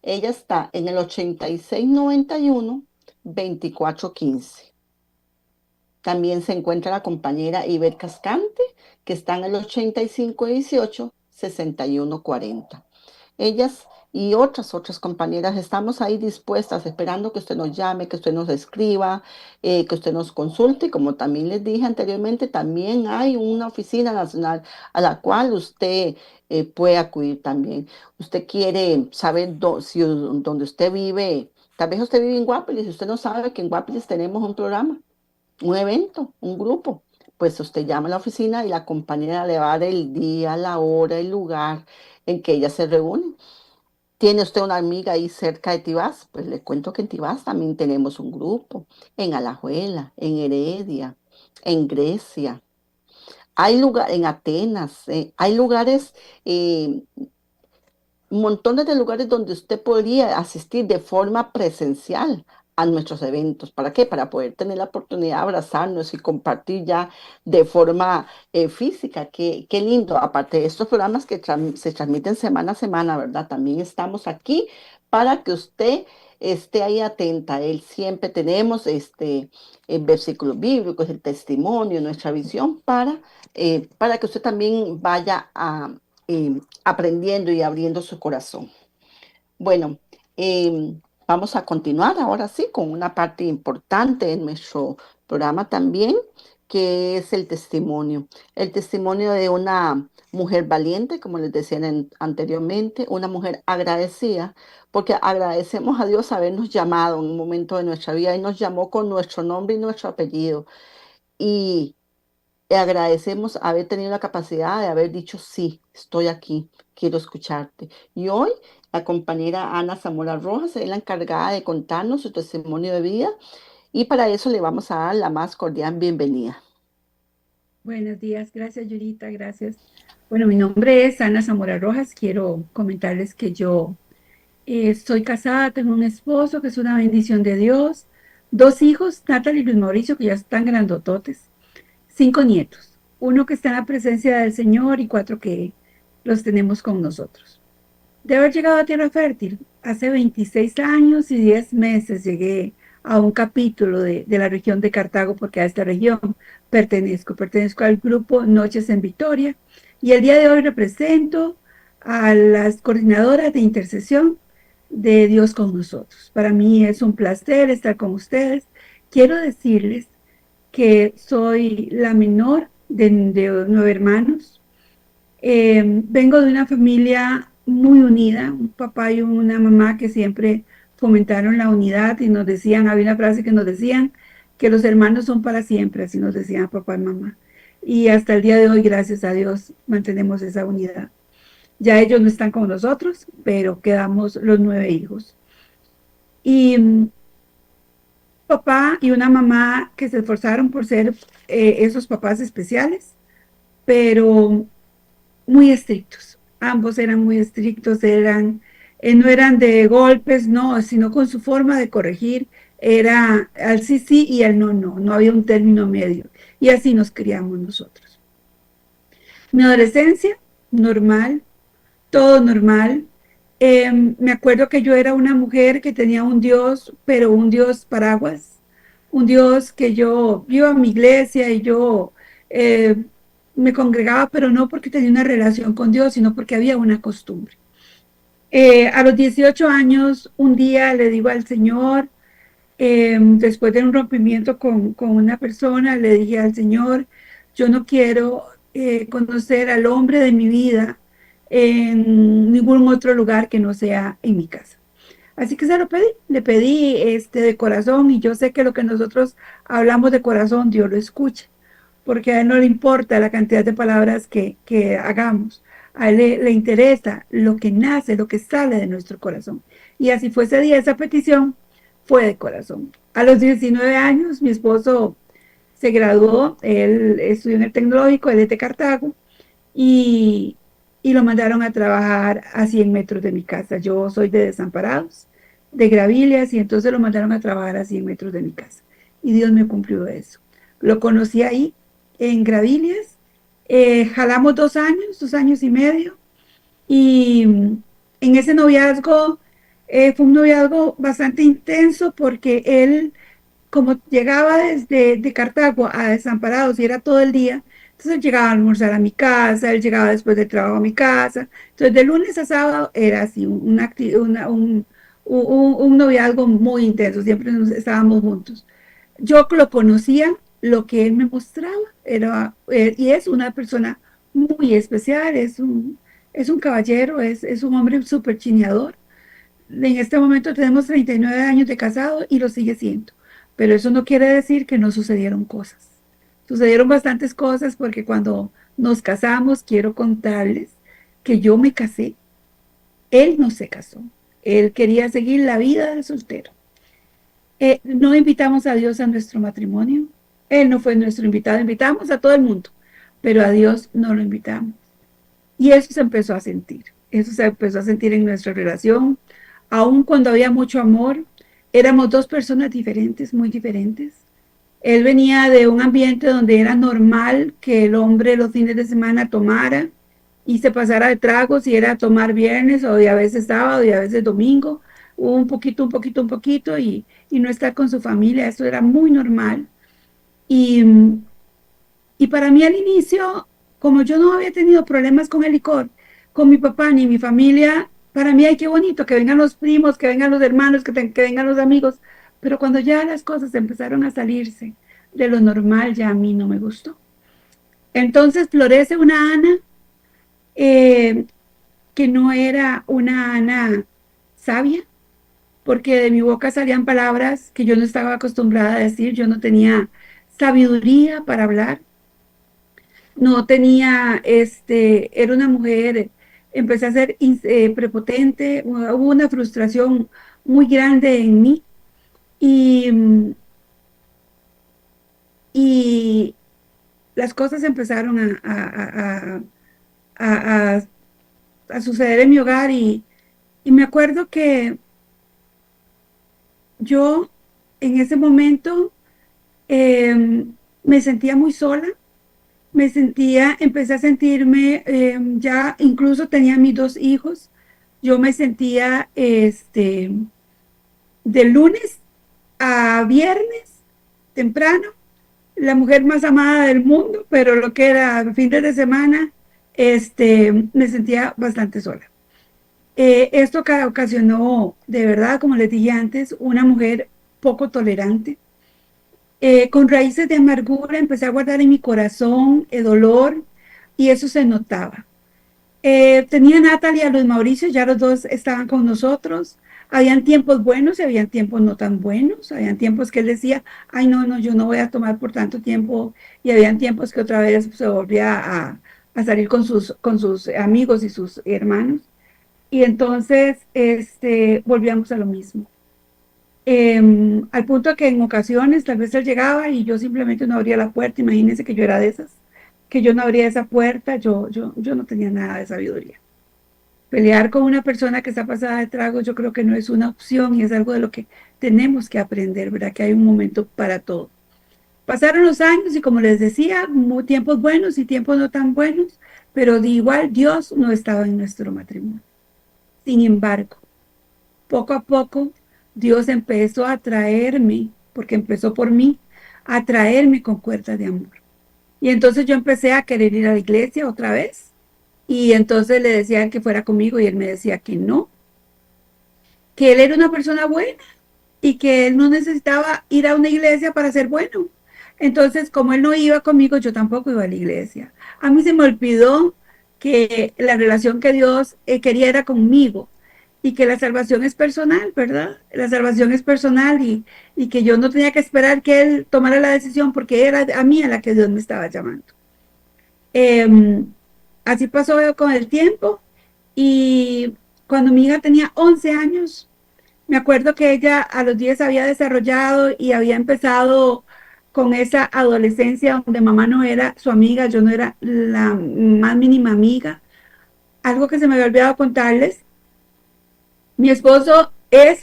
Ella está en el 8691-2415. También se encuentra la compañera Iber Cascante, que está en el 8518-6140. Ellas y otras compañeras estamos ahí dispuestas, esperando que usted nos llame, que usted nos escriba, que usted nos consulte. Y como también les dije anteriormente, también hay una oficina nacional a la cual usted puede acudir también. Usted quiere saber si donde usted vive, tal vez usted vive en Guapiles y usted no sabe que en Guapiles tenemos un programa, un evento, un grupo. Pues usted llama a la oficina y la compañera le va a dar el día, la hora, el lugar en que ellas se reúnen. ¿Tiene usted una amiga ahí cerca de Tibás? Pues le cuento que en Tibás también tenemos un grupo, en Alajuela, en Heredia, en Grecia. Hay lugar en Atenas, hay lugares, montones de lugares donde usted podría asistir de forma presencial a nuestros eventos. ¿Para qué? Para poder tener la oportunidad de abrazarnos y compartir ya de forma física. Qué lindo. Aparte de estos programas que se transmiten semana a semana, ¿verdad? También estamos aquí para que usted esté ahí atenta. Él siempre tenemos versículos bíblicos, el testimonio, nuestra visión para que usted también vaya aprendiendo y abriendo su corazón. Bueno, vamos a continuar ahora sí con una parte importante de nuestro programa también, que es el testimonio. El testimonio de una mujer valiente, como les decía anteriormente, una mujer agradecida, porque agradecemos a Dios habernos llamado en un momento de nuestra vida y nos llamó con nuestro nombre y nuestro apellido. Y agradecemos haber tenido la capacidad de haber dicho, sí, estoy aquí, quiero escucharte. Y hoy la compañera Ana Zamora Rojas es la encargada de contarnos su testimonio de vida y para eso le vamos a dar la más cordial bienvenida. Buenos días, gracias Yurita, gracias. Bueno, mi nombre es Ana Zamora Rojas. Quiero comentarles que yo soy casada, tengo un esposo que es una bendición de Dios, dos hijos, Natalie y Luis Mauricio, que ya están grandototes, 5 nietos, uno que está en la presencia del Señor y 4 que los tenemos con nosotros. De haber llegado a Tierra Fértil, hace 26 años y 10 meses llegué a un capítulo de la región de Cartago, porque a esta región pertenezco al grupo Noches en Victoria, y el día de hoy represento a las coordinadoras de intercesión de Dios con nosotros. Para mí es un placer estar con ustedes. Quiero decirles que soy la menor de 9 hermanos. Vengo de una familia muy unida, un papá y una mamá que siempre fomentaron la unidad y nos decían, había una frase que nos decían, que los hermanos son para siempre, así nos decían papá y mamá. Y hasta el día de hoy, gracias a Dios, mantenemos esa unidad. Ya ellos no están con nosotros, pero quedamos los 9 hijos. Y papá y una mamá que se esforzaron por ser esos papás especiales, pero muy estrictos. Ambos eran muy estrictos, no eran de golpes, no, sino con su forma de corregir, era al sí, sí y al no, no, no había un término medio. Y así nos criamos nosotros. Mi adolescencia, normal, todo normal. Me acuerdo que yo era una mujer que tenía un Dios, pero un Dios paraguas, un Dios que yo iba a mi iglesia y yo me congregaba, pero no porque tenía una relación con Dios, sino porque había una costumbre. A los 18 años, un día le digo al Señor, después de un rompimiento con una persona, le dije al Señor, yo no quiero conocer al hombre de mi vida en ningún otro lugar que no sea en mi casa. Así que se lo pedí, le pedí de corazón, y yo sé que lo que nosotros hablamos de corazón, Dios lo escucha, porque a él no le importa la cantidad de palabras que hagamos, a él le interesa lo que nace, lo que sale de nuestro corazón. Y así fue ese día, esa petición fue de corazón. A los 19 años, mi esposo se graduó, él estudió en el tecnológico, él es de Cartago, y y lo mandaron a trabajar a 100 metros de mi casa. Yo soy de Desamparados, de Gravilias, y entonces lo mandaron a trabajar a 100 metros de mi casa. Y Dios me cumplió eso. Lo conocí ahí, en Gravilias, jalamos 2 años y medio, y en ese noviazgo fue un noviazgo bastante intenso porque él, como llegaba desde de Cartago a Desamparados y era todo el día, entonces llegaba a almorzar a mi casa, él llegaba después del trabajo a mi casa. Entonces de lunes a sábado era así, un noviazgo muy intenso, siempre estábamos juntos. Yo lo conocía, lo que él me mostraba, y es una persona muy especial, es un caballero, es un hombre súper chineador. En este momento tenemos 39 años de casado y lo sigue siendo. Pero eso no quiere decir que no sucedieron cosas. Sucedieron bastantes cosas porque cuando nos casamos, quiero contarles que yo me casé, él no se casó. Él quería seguir la vida de soltero. No invitamos a Dios a nuestro matrimonio. Él no fue nuestro invitado, invitamos a todo el mundo, pero a Dios no lo invitamos. Y eso se empezó a sentir. Eso se empezó a sentir en nuestra relación. Aun cuando había mucho amor, éramos dos personas diferentes, muy diferentes. Él venía de un ambiente donde era normal que el hombre los fines de semana tomara y se pasara de tragos, y era tomar viernes o a veces sábado y a veces domingo, un poquito, un poquito, un poquito, y no estar con su familia. Eso era muy normal. Y, y para mí al inicio, como yo no había tenido problemas con el licor, con mi papá ni mi familia, para mí, ay, qué bonito, que vengan los primos, que vengan los hermanos, que vengan los amigos. Pero cuando ya las cosas empezaron a salirse de lo normal, ya a mí no me gustó. Entonces florece una Ana, eh, que no era una Ana sabia, porque de mi boca salían palabras que yo no estaba acostumbrada a decir. Yo no tenía sabiduría para hablar, no tenía, era una mujer, empecé a ser prepotente, hubo una frustración muy grande en mí, y, y las cosas empezaron a, a, a suceder en mi hogar, y me acuerdo que yo en ese momento me sentía muy sola, empecé a sentirme, ya incluso tenía mis 2 hijos, yo me sentía de lunes a viernes temprano, la mujer más amada del mundo, pero lo que era fines de semana, me sentía bastante sola. Esto ocasionó, de verdad, como les dije antes, una mujer poco tolerante. Con raíces de amargura empecé a guardar en mi corazón el dolor, y eso se notaba. Tenía a Natalie y a Luis Mauricio, ya los dos estaban con nosotros. Habían tiempos buenos y habían tiempos no tan buenos. Habían tiempos que él decía, ay, no, no, yo no voy a tomar por tanto tiempo. Y habían tiempos que otra vez se volvía a salir con sus amigos y sus hermanos. Y entonces volvíamos a lo mismo. Al punto que en ocasiones tal vez él llegaba y yo simplemente no abría la puerta. Imagínense que yo era de esas, que yo no abría esa puerta. Yo no tenía nada de sabiduría. Pelear con una persona que está pasada de trago, yo creo que no es una opción, y es algo de lo que tenemos que aprender, ¿verdad? Que hay un momento para todo. Pasaron los años y, como les decía, tiempos buenos y tiempos no tan buenos, pero de igual Dios no estaba en nuestro matrimonio. Sin embargo, poco a poco Dios empezó a traerme, porque empezó por mí, a traerme con cuerdas de amor. Y entonces yo empecé a querer ir a la iglesia otra vez, y entonces le decía que fuera conmigo y él me decía que no, que él era una persona buena y que él no necesitaba ir a una iglesia para ser bueno. Entonces, como él no iba conmigo, yo tampoco iba a la iglesia. A mí se me olvidó que la relación que Dios quería era conmigo, y que la salvación es personal, ¿verdad? La salvación es personal, y que yo no tenía que esperar que él tomara la decisión, porque era a mí a la que Dios me estaba llamando. Así pasó con el tiempo, y cuando mi hija tenía 11 años, me acuerdo que ella a los 10 había desarrollado y había empezado con esa adolescencia donde mamá no era su amiga, yo no era la más mínima amiga. algo que se me había olvidado contarles, mi esposo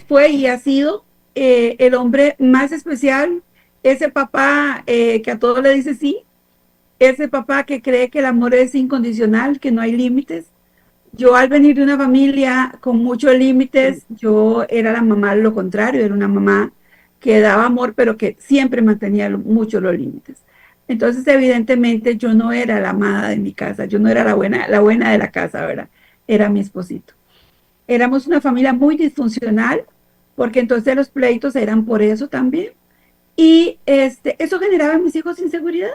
fue y ha sido el hombre más especial, ese papá que a todos le dice sí, ese papá que cree que el amor es incondicional, que no hay límites. Yo al venir de una familia con muchos límites, yo era la mamá lo contrario, era una mamá que daba amor, pero que siempre mantenía mucho los límites. Entonces, evidentemente, yo no era la amada de mi casa, yo no era la buena de la casa, ¿verdad? Era mi esposito. Éramos una familia muy disfuncional, porque entonces los pleitos eran por eso también. Y eso generaba en mis hijos inseguridad.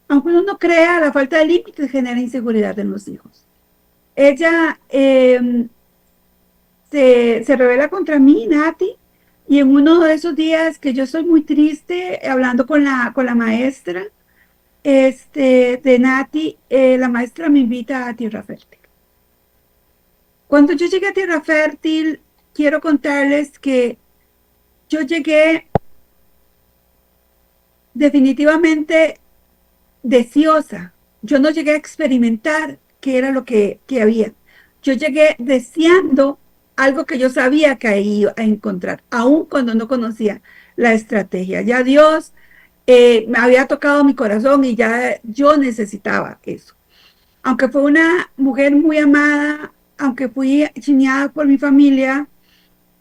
Aunque uno no crea, la falta de límites genera inseguridad en los hijos. Ella se revela contra mí, Nati, y en uno de esos días que yo estoy muy triste, hablando con la maestra de Nati, la maestra me invita a Tierra Fértil. Cuando yo llegué a Tierra Fértil, quiero contarles que yo llegué definitivamente deseosa. Yo no llegué a experimentar qué era lo que había. Yo llegué deseando algo que yo sabía que iba a encontrar, aun cuando no conocía la estrategia. Ya Dios me había tocado mi corazón y ya yo necesitaba eso. Aunque fue una mujer muy amada, aunque fui chineada por mi familia,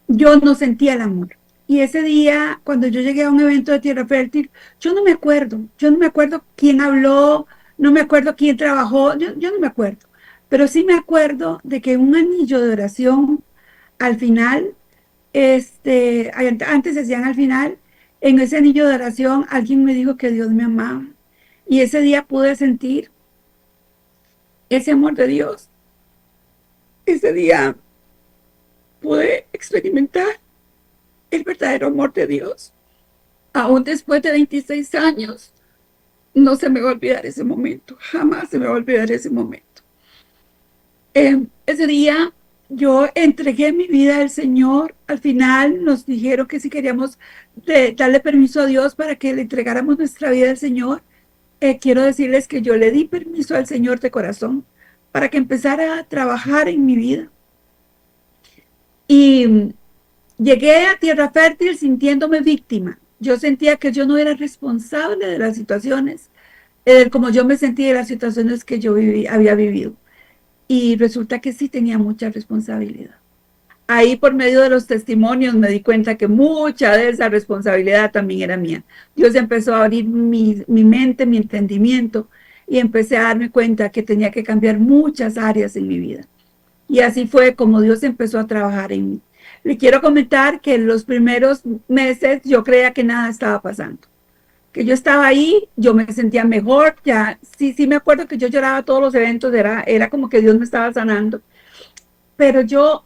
yo no sentía el amor. Y ese día, cuando yo llegué a un evento de Tierra Fértil, yo no me acuerdo quién habló, no me acuerdo quién trabajó, yo no me acuerdo. Pero sí me acuerdo de que un anillo de oración, al final, antes decían al final, en ese anillo de oración, alguien me dijo que Dios me amaba. Y ese día pude sentir ese amor de Dios. Ese día pude experimentar el verdadero amor de Dios. Aún después de 26 años, no se me va a olvidar ese momento, jamás se me va a olvidar ese momento. Ese día yo entregué mi vida al Señor. Al final nos dijeron que si queríamos darle permiso a Dios para que le entregáramos nuestra vida al Señor, quiero decirles que yo le di permiso al Señor de corazón para que empezara a trabajar en mi vida. Y llegué a Tierra Fértil sintiéndome víctima. Yo sentía que yo no era responsable de las situaciones, como yo me sentía de las situaciones que yo había vivido. Y resulta que sí tenía mucha responsabilidad. Ahí por medio de los testimonios me di cuenta que mucha de esa responsabilidad también era mía. Dios empezó a abrir mi mente, mi entendimiento, y empecé a darme cuenta que tenía que cambiar muchas áreas en mi vida. Y así fue como Dios empezó a trabajar en mí. Le quiero comentar que en los primeros meses yo creía que nada estaba pasando. Que yo estaba ahí, yo me sentía mejor, ya, sí me acuerdo que yo lloraba todos los eventos, era como que Dios me estaba sanando. Pero yo,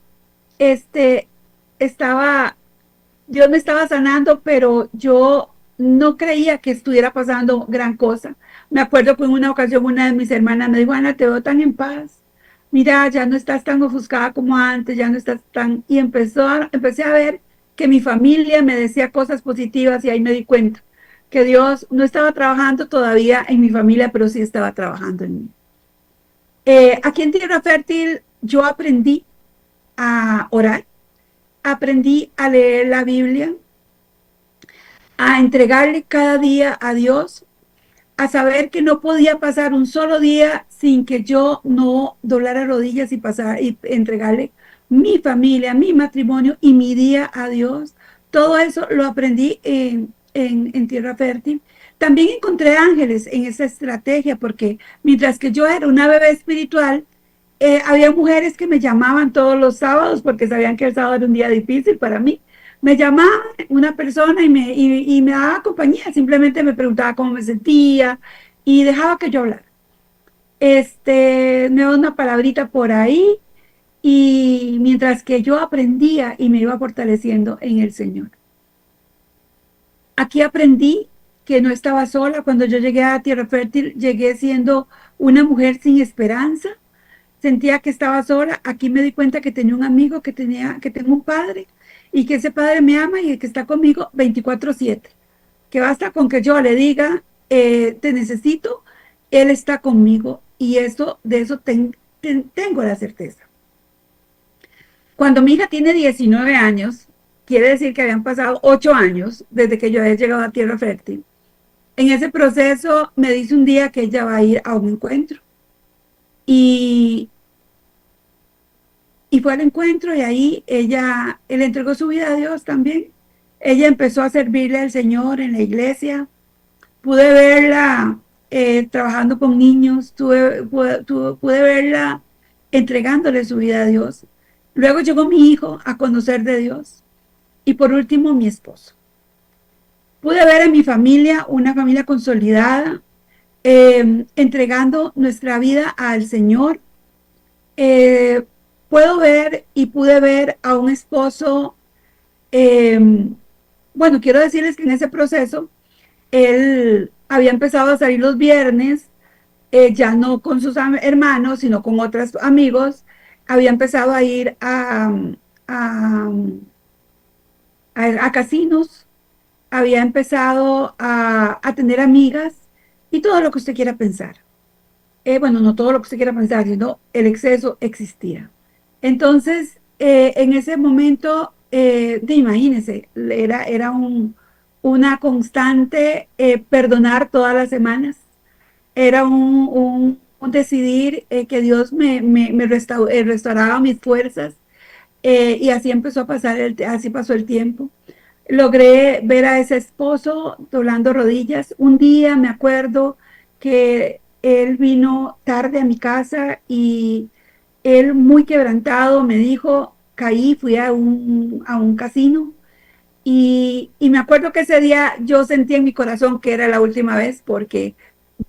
Dios me estaba sanando, pero yo no creía que estuviera pasando gran cosa. Me acuerdo que en una ocasión una de mis hermanas me dijo: Ana, te veo tan en paz. Mira, ya no estás tan ofuscada como antes, ya no estás tan... Y empecé a ver que mi familia me decía cosas positivas, y ahí me di cuenta que Dios no estaba trabajando todavía en mi familia, pero sí estaba trabajando en mí. Aquí en Tierra Fértil yo aprendí a orar, aprendí a leer la Biblia, a entregarle cada día a Dios, a saber que no podía pasar un solo día sin que yo no doblara rodillas y entregarle mi familia, mi matrimonio y mi día a Dios. Todo eso lo aprendí en Tierra Fértil. También encontré ángeles en esa estrategia, porque mientras que yo era una bebé espiritual, había mujeres que me llamaban todos los sábados porque sabían que el sábado era un día difícil para mí. Me llamaba una persona y me daba compañía, simplemente me preguntaba cómo me sentía y dejaba que yo hablara. Me daba una palabrita por ahí, y mientras que yo aprendía y me iba fortaleciendo en el Señor. Aquí aprendí que no estaba sola. Cuando yo llegué a Tierra Fértil, llegué siendo una mujer sin esperanza. Sentía que estaba sola. Aquí me di cuenta que tenía un amigo, que tengo un padre, y que ese padre me ama y que está conmigo 24/7. Que basta con que yo le diga, te necesito, él está conmigo. Y de eso tengo la certeza. Cuando mi hija tiene 19 años, quiere decir que habían pasado 8 años desde que yo había llegado a Tierra Fértil. En ese proceso me dice un día que ella va a ir a un encuentro. Y fue al encuentro y ahí él entregó su vida a Dios también. Ella empezó a servirle al Señor en la iglesia. Pude verla trabajando con niños, pude verla entregándole su vida a Dios. Luego llegó mi hijo a conocer de Dios. Y por último, mi esposo. Pude ver en mi familia una familia consolidada, entregando nuestra vida al Señor. Puedo ver y pude ver a un esposo, bueno, quiero decirles que en ese proceso, él había empezado a salir los viernes, ya no con sus hermanos, sino con otros amigos, había empezado a ir a casinos, había empezado a tener amigas y todo lo que usted quiera pensar. Bueno, no todo lo que usted quiera pensar, sino el exceso existía. Entonces, en ese momento, imagínense, era una constante perdonar todas las semanas, era un decidir que Dios me restauraba mis fuerzas, y así empezó a pasar, así pasó el tiempo. Logré ver a ese esposo doblando rodillas. Un día me acuerdo que él vino tarde a mi casa y él muy quebrantado me dijo, caí, fui a un casino y me acuerdo que ese día yo sentí en mi corazón que era la última vez porque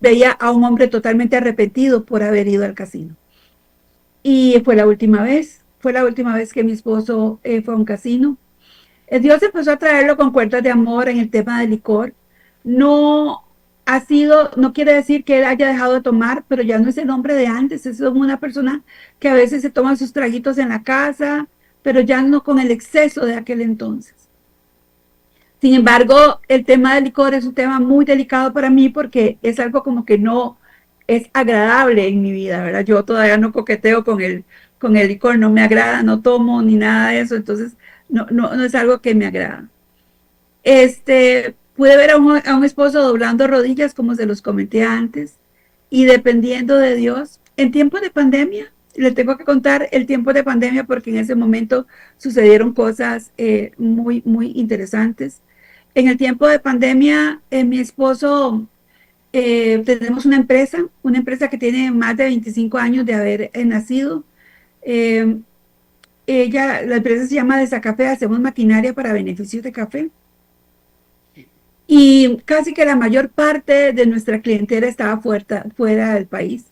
veía a un hombre totalmente arrepentido por haber ido al casino. Y fue la última vez que mi esposo fue a un casino. Dios empezó a traerlo con cuentas de amor en el tema del licor. No quiere decir que él haya dejado de tomar, pero ya no es el hombre de antes. Es una persona que a veces se toma sus traguitos en la casa, pero ya no con el exceso de aquel entonces. Sin embargo, el tema del licor es un tema muy delicado para mí porque es algo como que no es agradable en mi vida, ¿verdad? Yo todavía no coqueteo con el licor, no me agrada, no tomo ni nada de eso, entonces no es algo que me agrada. Pude ver a un esposo doblando rodillas, como se los comenté antes, y dependiendo de Dios. En tiempos de pandemia, les tengo que contar el tiempo de pandemia porque en ese momento sucedieron cosas muy, muy interesantes. En el tiempo de pandemia, mi esposo, tenemos una empresa que tiene más de 25 años de haber nacido. La empresa se llama Desacafé, hacemos maquinaria para beneficios de café. Y casi que la mayor parte de nuestra clientela estaba fuera del país.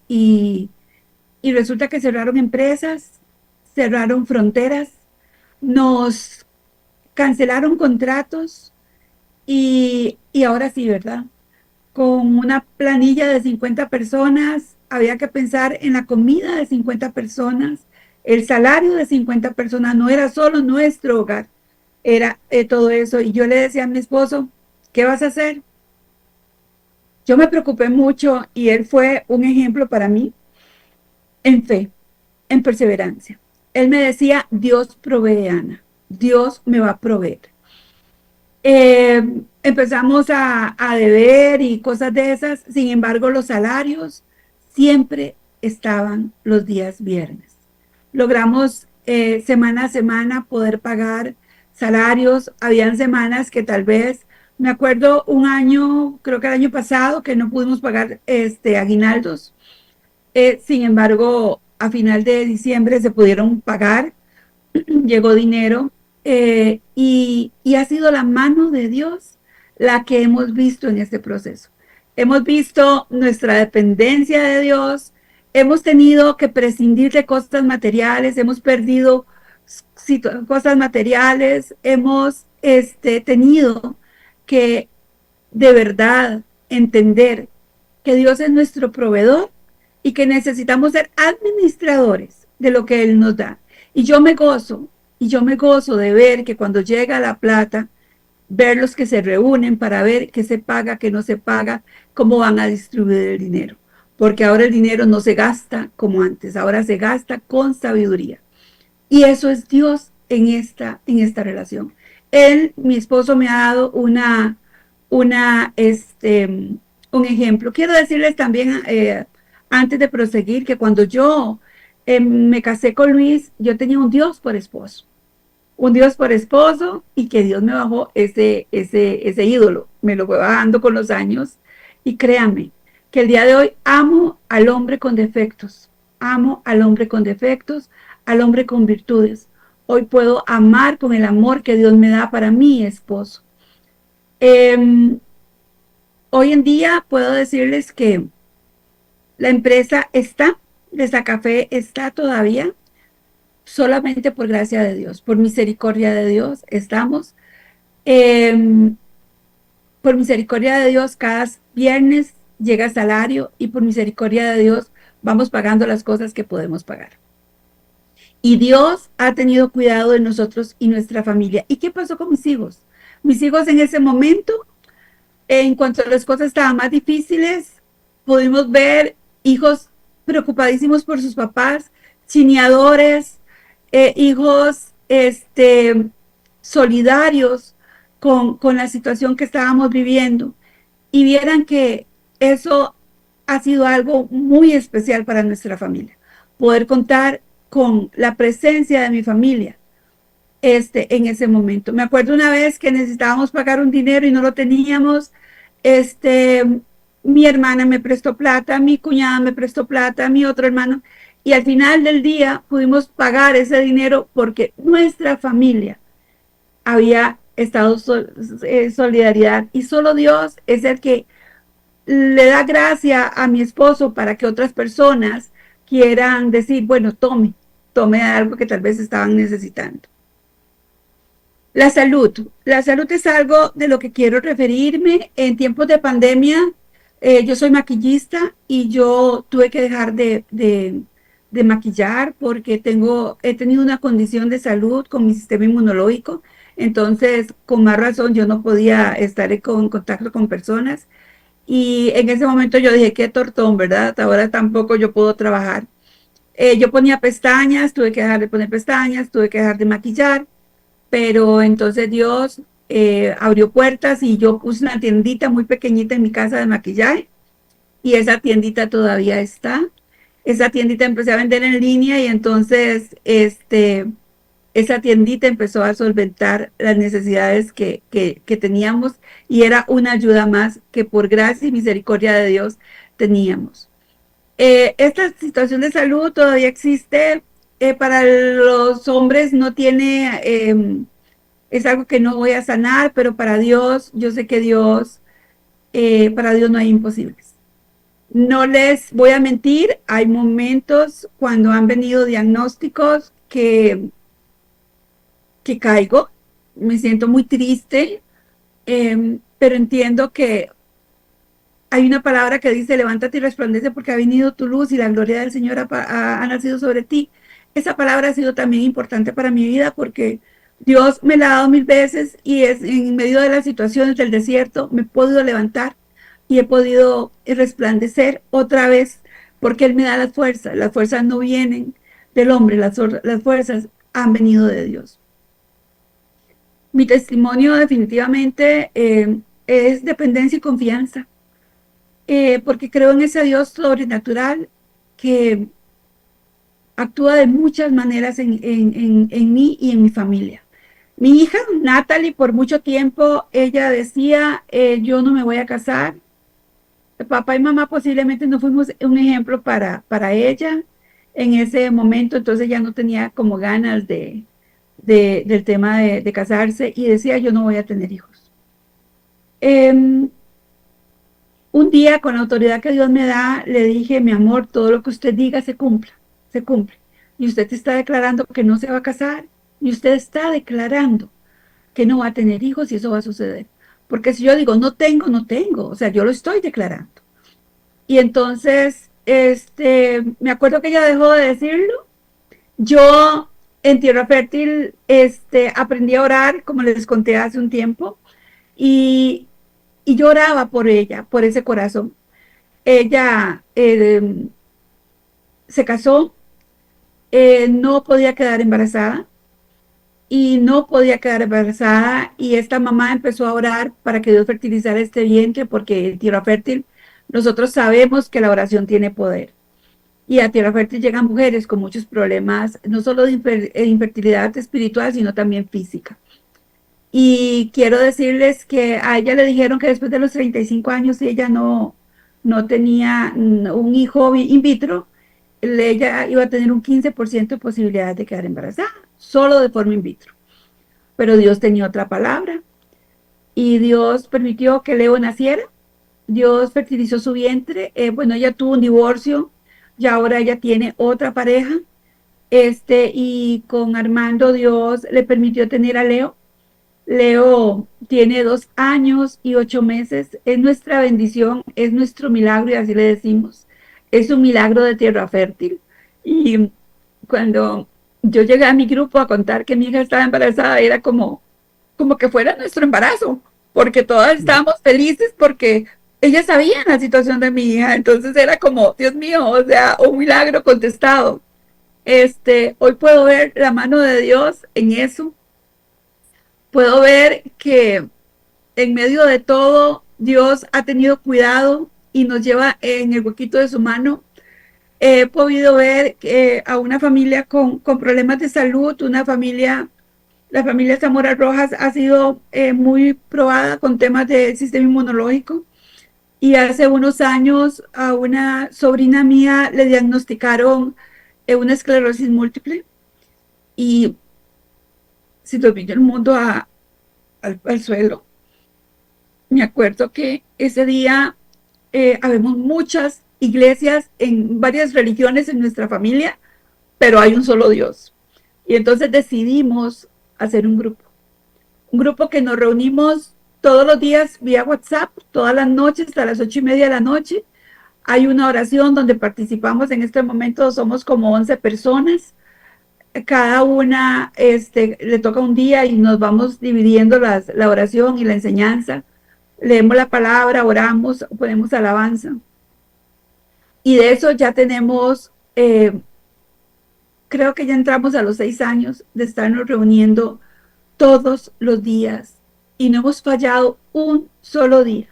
Y resulta que cerraron empresas, cerraron fronteras, nos cancelaron contratos y ahora sí, ¿verdad? Con una planilla de 50 personas, había que pensar en la comida de 50 personas, el salario de 50 personas, no era solo nuestro hogar, era todo eso. Y yo le decía a mi esposo, ¿qué vas a hacer? Yo me preocupé mucho y él fue un ejemplo para mí en fe, en perseverancia. Él me decía, Dios provee, Ana, Dios me va a proveer. Empezamos a deber y cosas de esas, sin embargo los salarios siempre estaban los días viernes. Logramos semana a semana poder pagar salarios. Habían semanas que tal vez, me acuerdo un año, creo que el año pasado, que no pudimos pagar aguinaldos. Sin embargo, a final de diciembre se pudieron pagar, llegó dinero. Y ha sido la mano de Dios la que hemos visto en este proceso. Hemos visto nuestra dependencia de Dios, hemos tenido que prescindir de cosas materiales, hemos perdido cosas materiales, hemos tenido que de verdad entender que Dios es nuestro proveedor y que necesitamos ser administradores de lo que Él nos da. Y yo me gozo de ver que cuando llega la plata, ver los que se reúnen para ver qué se paga, qué no se paga, cómo van a distribuir el dinero. porque ahora el dinero no se gasta como antes, ahora se gasta con sabiduría. Y eso es Dios en esta relación. Él, mi esposo, me ha dado un ejemplo. Quiero decirles también, antes de proseguir, que cuando yo me casé con Luis, yo tenía un Dios por esposo, y que Dios me bajó ese ídolo, me lo fue bajando con los años, y créanme, que el día de hoy amo al hombre con defectos, amo al hombre con defectos, al hombre con virtudes. Hoy puedo amar con el amor que Dios me da para mi esposo. Hoy en día puedo decirles que la empresa de Sacafé está todavía, solamente por gracia de Dios, por misericordia de Dios estamos. Por misericordia de Dios, cada viernes llega salario, y por misericordia de Dios vamos pagando las cosas que podemos pagar. Y Dios ha tenido cuidado de nosotros y nuestra familia. ¿Y qué pasó con mis hijos? Mis hijos en ese momento, en cuanto las cosas estaban más difíciles, pudimos ver hijos preocupadísimos por sus papás, chineadores, hijos solidarios con la situación que estábamos viviendo. Y vieran que eso ha sido algo muy especial para nuestra familia. Poder contar con la presencia de mi familia en ese momento. Me acuerdo una vez que necesitábamos pagar un dinero y no lo teníamos. Mi hermana me prestó plata, mi cuñada me prestó plata, mi otro hermano, y al final del día pudimos pagar ese dinero porque nuestra familia había estado solidaridad, y solo Dios es el que le da gracia a mi esposo para que otras personas quieran decir, bueno, tome algo que tal vez estaban necesitando. La salud es algo de lo que quiero referirme. En tiempos de pandemia, yo soy maquillista y yo tuve que dejar de maquillar porque he tenido una condición de salud con mi sistema inmunológico. Entonces, con más razón, yo no podía estar en contacto con personas. Y en ese momento yo dije, qué tortón, ¿verdad? Ahora tampoco yo puedo trabajar. Yo ponía pestañas, tuve que dejar de poner pestañas, tuve que dejar de maquillar, pero entonces Dios abrió puertas y yo puse una tiendita muy pequeñita en mi casa de maquillaje, y esa tiendita todavía está. Esa tiendita empecé a vender en línea, y entonces esa tiendita empezó a solventar las necesidades que teníamos, y era una ayuda más que por gracia y misericordia de Dios teníamos. Esta situación de salud todavía existe. Para los hombres no tiene, es algo que no voy a sanar, pero para Dios, yo sé que para Dios no hay imposibles. No les voy a mentir, hay momentos cuando han venido diagnósticos que caigo, me siento muy triste, pero entiendo que hay una palabra que dice, levántate y resplandece porque ha venido tu luz y la gloria del Señor ha nacido sobre ti. Esa palabra ha sido también importante para mi vida porque Dios me la ha dado 1000 veces, y es en medio de las situaciones del desierto me he podido levantar y he podido resplandecer otra vez, porque Él me da las fuerzas. Las fuerzas no vienen del hombre, las fuerzas han venido de Dios. Mi testimonio definitivamente es dependencia y confianza, porque creo en ese Dios sobrenatural que actúa de muchas maneras en mí y en mi familia. Mi hija, Natalie, por mucho tiempo, ella decía, yo no me voy a casar. Papá y mamá posiblemente no fuimos un ejemplo para ella en ese momento, entonces ya no tenía como ganas del tema de casarse, y decía, yo no voy a tener hijos. Un día, con la autoridad que Dios me da, le dije, mi amor, todo lo que usted diga se cumple. Y usted está declarando que no se va a casar, y usted está declarando que no va a tener hijos, y eso va a suceder. Porque si yo digo, no tengo, o sea, yo lo estoy declarando. Y entonces, me acuerdo que ella dejó de decirlo. Yo en Tierra Fértil aprendí a orar, como les conté hace un tiempo, y yo oraba por ella, por ese corazón. Ella se casó, no podía quedar embarazada y no podía quedar embarazada y esta mamá empezó a orar para que Dios fertilizara este vientre porque tierra fértil, nosotros sabemos que la oración tiene poder. Y a tierra fértil llegan mujeres con muchos problemas, no solo de infertilidad espiritual, sino también física. Y quiero decirles que a ella le dijeron que después de los 35 años ella no tenía un hijo in vitro, ella iba a tener un 15% de posibilidad de quedar embarazada, solo de forma in vitro. Pero Dios tenía otra palabra y Dios permitió que Leo naciera. Dios fertilizó su vientre. Bueno, ella tuvo un divorcio y ahora ella tiene otra pareja. Y con Armando Dios le permitió tener a Leo. Leo tiene 2 años y 8 meses. Es nuestra bendición, es nuestro milagro y así le decimos. Es un milagro de tierra fértil. Y cuando yo llegué a mi grupo a contar que mi hija estaba embarazada, era como que fuera nuestro embarazo, porque todas estábamos felices porque ella sabía la situación de mi hija, entonces era como, Dios mío, o sea, un milagro contestado. Hoy puedo ver la mano de Dios en eso, puedo ver que en medio de todo Dios ha tenido cuidado y nos lleva en el huequito de su mano. He podido ver a una familia con problemas de salud, la familia Zamora Rojas ha sido muy probada con temas del sistema inmunológico y hace unos años a una sobrina mía le diagnosticaron una esclerosis múltiple y se nos vino el mundo al suelo. Me acuerdo que ese día habemos muchas iglesias en varias religiones en nuestra familia, pero hay un solo Dios. Y entonces decidimos hacer un grupo que nos reunimos todos los días vía WhatsApp, todas las noches hasta las 8:30 de la noche. Hay una oración donde participamos en este momento, somos como 11 personas. Cada una le toca un día y nos vamos dividiendo la oración y la enseñanza. Leemos la palabra, oramos, ponemos alabanza. Y de eso ya tenemos, creo que ya entramos a los 6 años de estarnos reuniendo todos los días y no hemos fallado un solo día.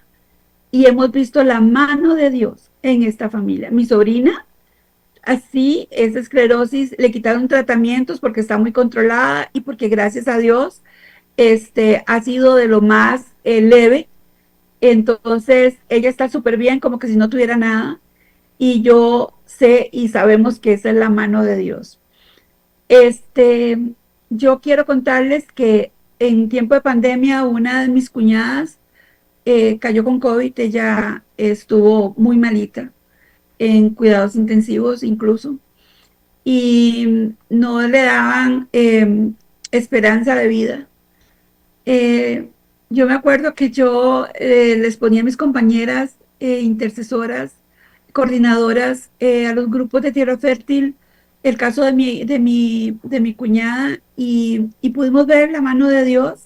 Y hemos visto la mano de Dios en esta familia. Mi sobrina, así, es esclerosis, le quitaron tratamientos porque está muy controlada y porque gracias a Dios ha sido de lo más leve. Entonces, ella está súper bien, como que si no tuviera nada. Y yo sé y sabemos que esa es la mano de Dios. Yo quiero contarles que en tiempo de pandemia una de mis cuñadas cayó con COVID, ella estuvo muy malita, en cuidados intensivos incluso, y no le daban esperanza de vida. Yo me acuerdo que yo les ponía a mis compañeras intercesoras, coordinadoras a los grupos de tierra fértil, el caso de mi cuñada y pudimos ver la mano de Dios.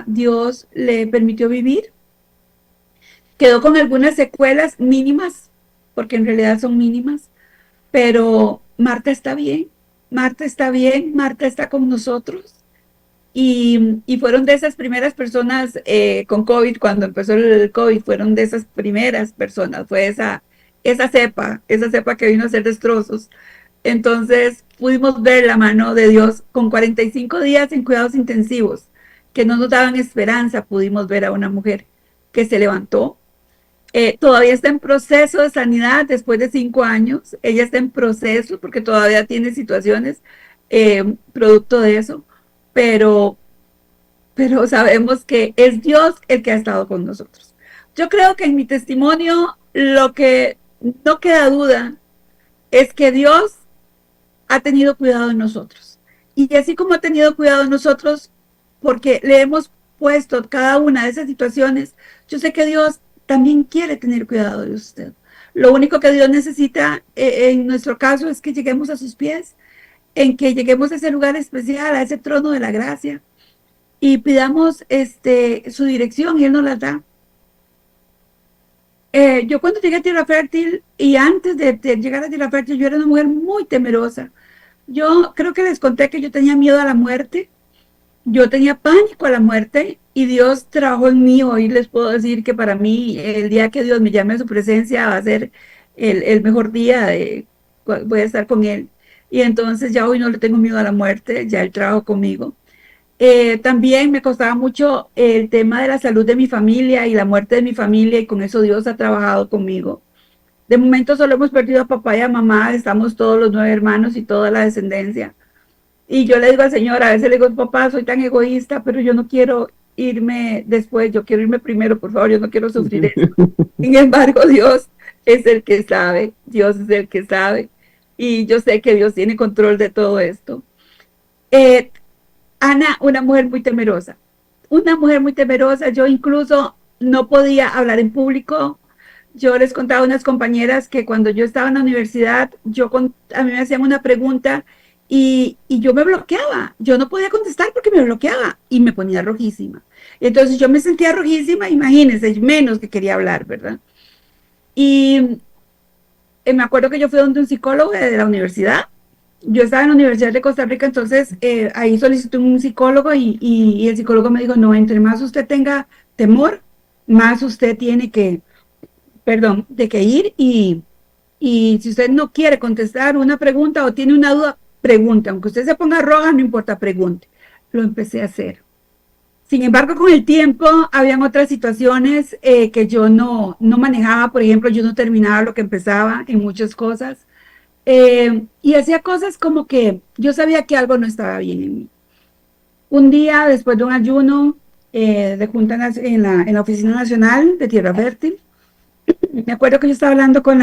Dios le permitió vivir. Quedó con algunas secuelas mínimas, porque en realidad son mínimas, pero Marta está bien, Marta está bien, Marta está con nosotros. Y fueron de esas primeras personas con COVID, cuando empezó el COVID, fueron de esas primeras personas, fue esa cepa que vino a hacer destrozos. Entonces pudimos ver la mano de Dios con 45 días en cuidados intensivos, que no nos daban esperanza, pudimos ver a una mujer que se levantó. Todavía está en proceso de sanidad después de 5 años, ella está en proceso porque todavía tiene situaciones producto de eso, pero sabemos que es Dios el que ha estado con nosotros. Yo creo que en mi testimonio lo que no queda duda es que Dios ha tenido cuidado de nosotros. Y así como ha tenido cuidado de nosotros, porque le hemos puesto cada una de esas situaciones, yo sé que Dios también quiere tener cuidado de usted. Lo único que Dios necesita en nuestro caso es que lleguemos a sus pies, en que lleguemos a ese lugar especial, a ese trono de la gracia, y pidamos su dirección y Él nos la da. Yo cuando llegué a Tierra Fértil y antes de llegar a Tierra Fértil, yo era una mujer muy temerosa. Yo creo que les conté que yo tenía miedo a la muerte. Yo tenía pánico a la muerte y Dios trabajó en mí. Hoy les puedo decir que para mí el día que Dios me llame a su presencia va a ser el mejor día, voy a estar con Él. Y entonces ya hoy no le tengo miedo a la muerte, ya Él trabajó conmigo. También me costaba mucho el tema de la salud de mi familia y la muerte de mi familia y con eso Dios ha trabajado conmigo. De momento solo hemos perdido a papá y a mamá, estamos todos los 9 hermanos y toda la descendencia. Y yo le digo al Señor, a veces le digo, papá, soy tan egoísta, pero yo no quiero irme después, yo quiero irme primero, por favor, yo no quiero sufrir eso. Sin embargo, Dios es el que sabe, Dios es el que sabe, y yo sé que Dios tiene control de todo esto. Eh, Ana, una mujer muy temerosa, yo incluso no podía hablar en público. Yo les contaba a unas compañeras que cuando yo estaba en la universidad, a mí me hacían una pregunta y yo me bloqueaba. Yo no podía contestar porque me bloqueaba y me ponía rojísima. Entonces yo me sentía rojísima, imagínense, menos que quería hablar, ¿verdad? Y me acuerdo que yo fui donde un psicólogo de la universidad. Yo estaba en la Universidad de Costa Rica, entonces ahí solicité un psicólogo y el psicólogo me dijo, no, entre más usted tenga temor, más usted tiene que, perdón, de que ir y si usted no quiere contestar una pregunta o tiene una duda, pregunte. Aunque usted se ponga roja, no importa, pregunte. Lo empecé a hacer. Sin embargo, con el tiempo, habían otras situaciones que yo no manejaba. Por ejemplo, yo no terminaba lo que empezaba en muchas cosas. Y hacía cosas como que yo sabía que algo no estaba bien en mí. Un día, después de un ayuno de junta en la Oficina Nacional de Tierra Fértil, me acuerdo que yo estaba hablando con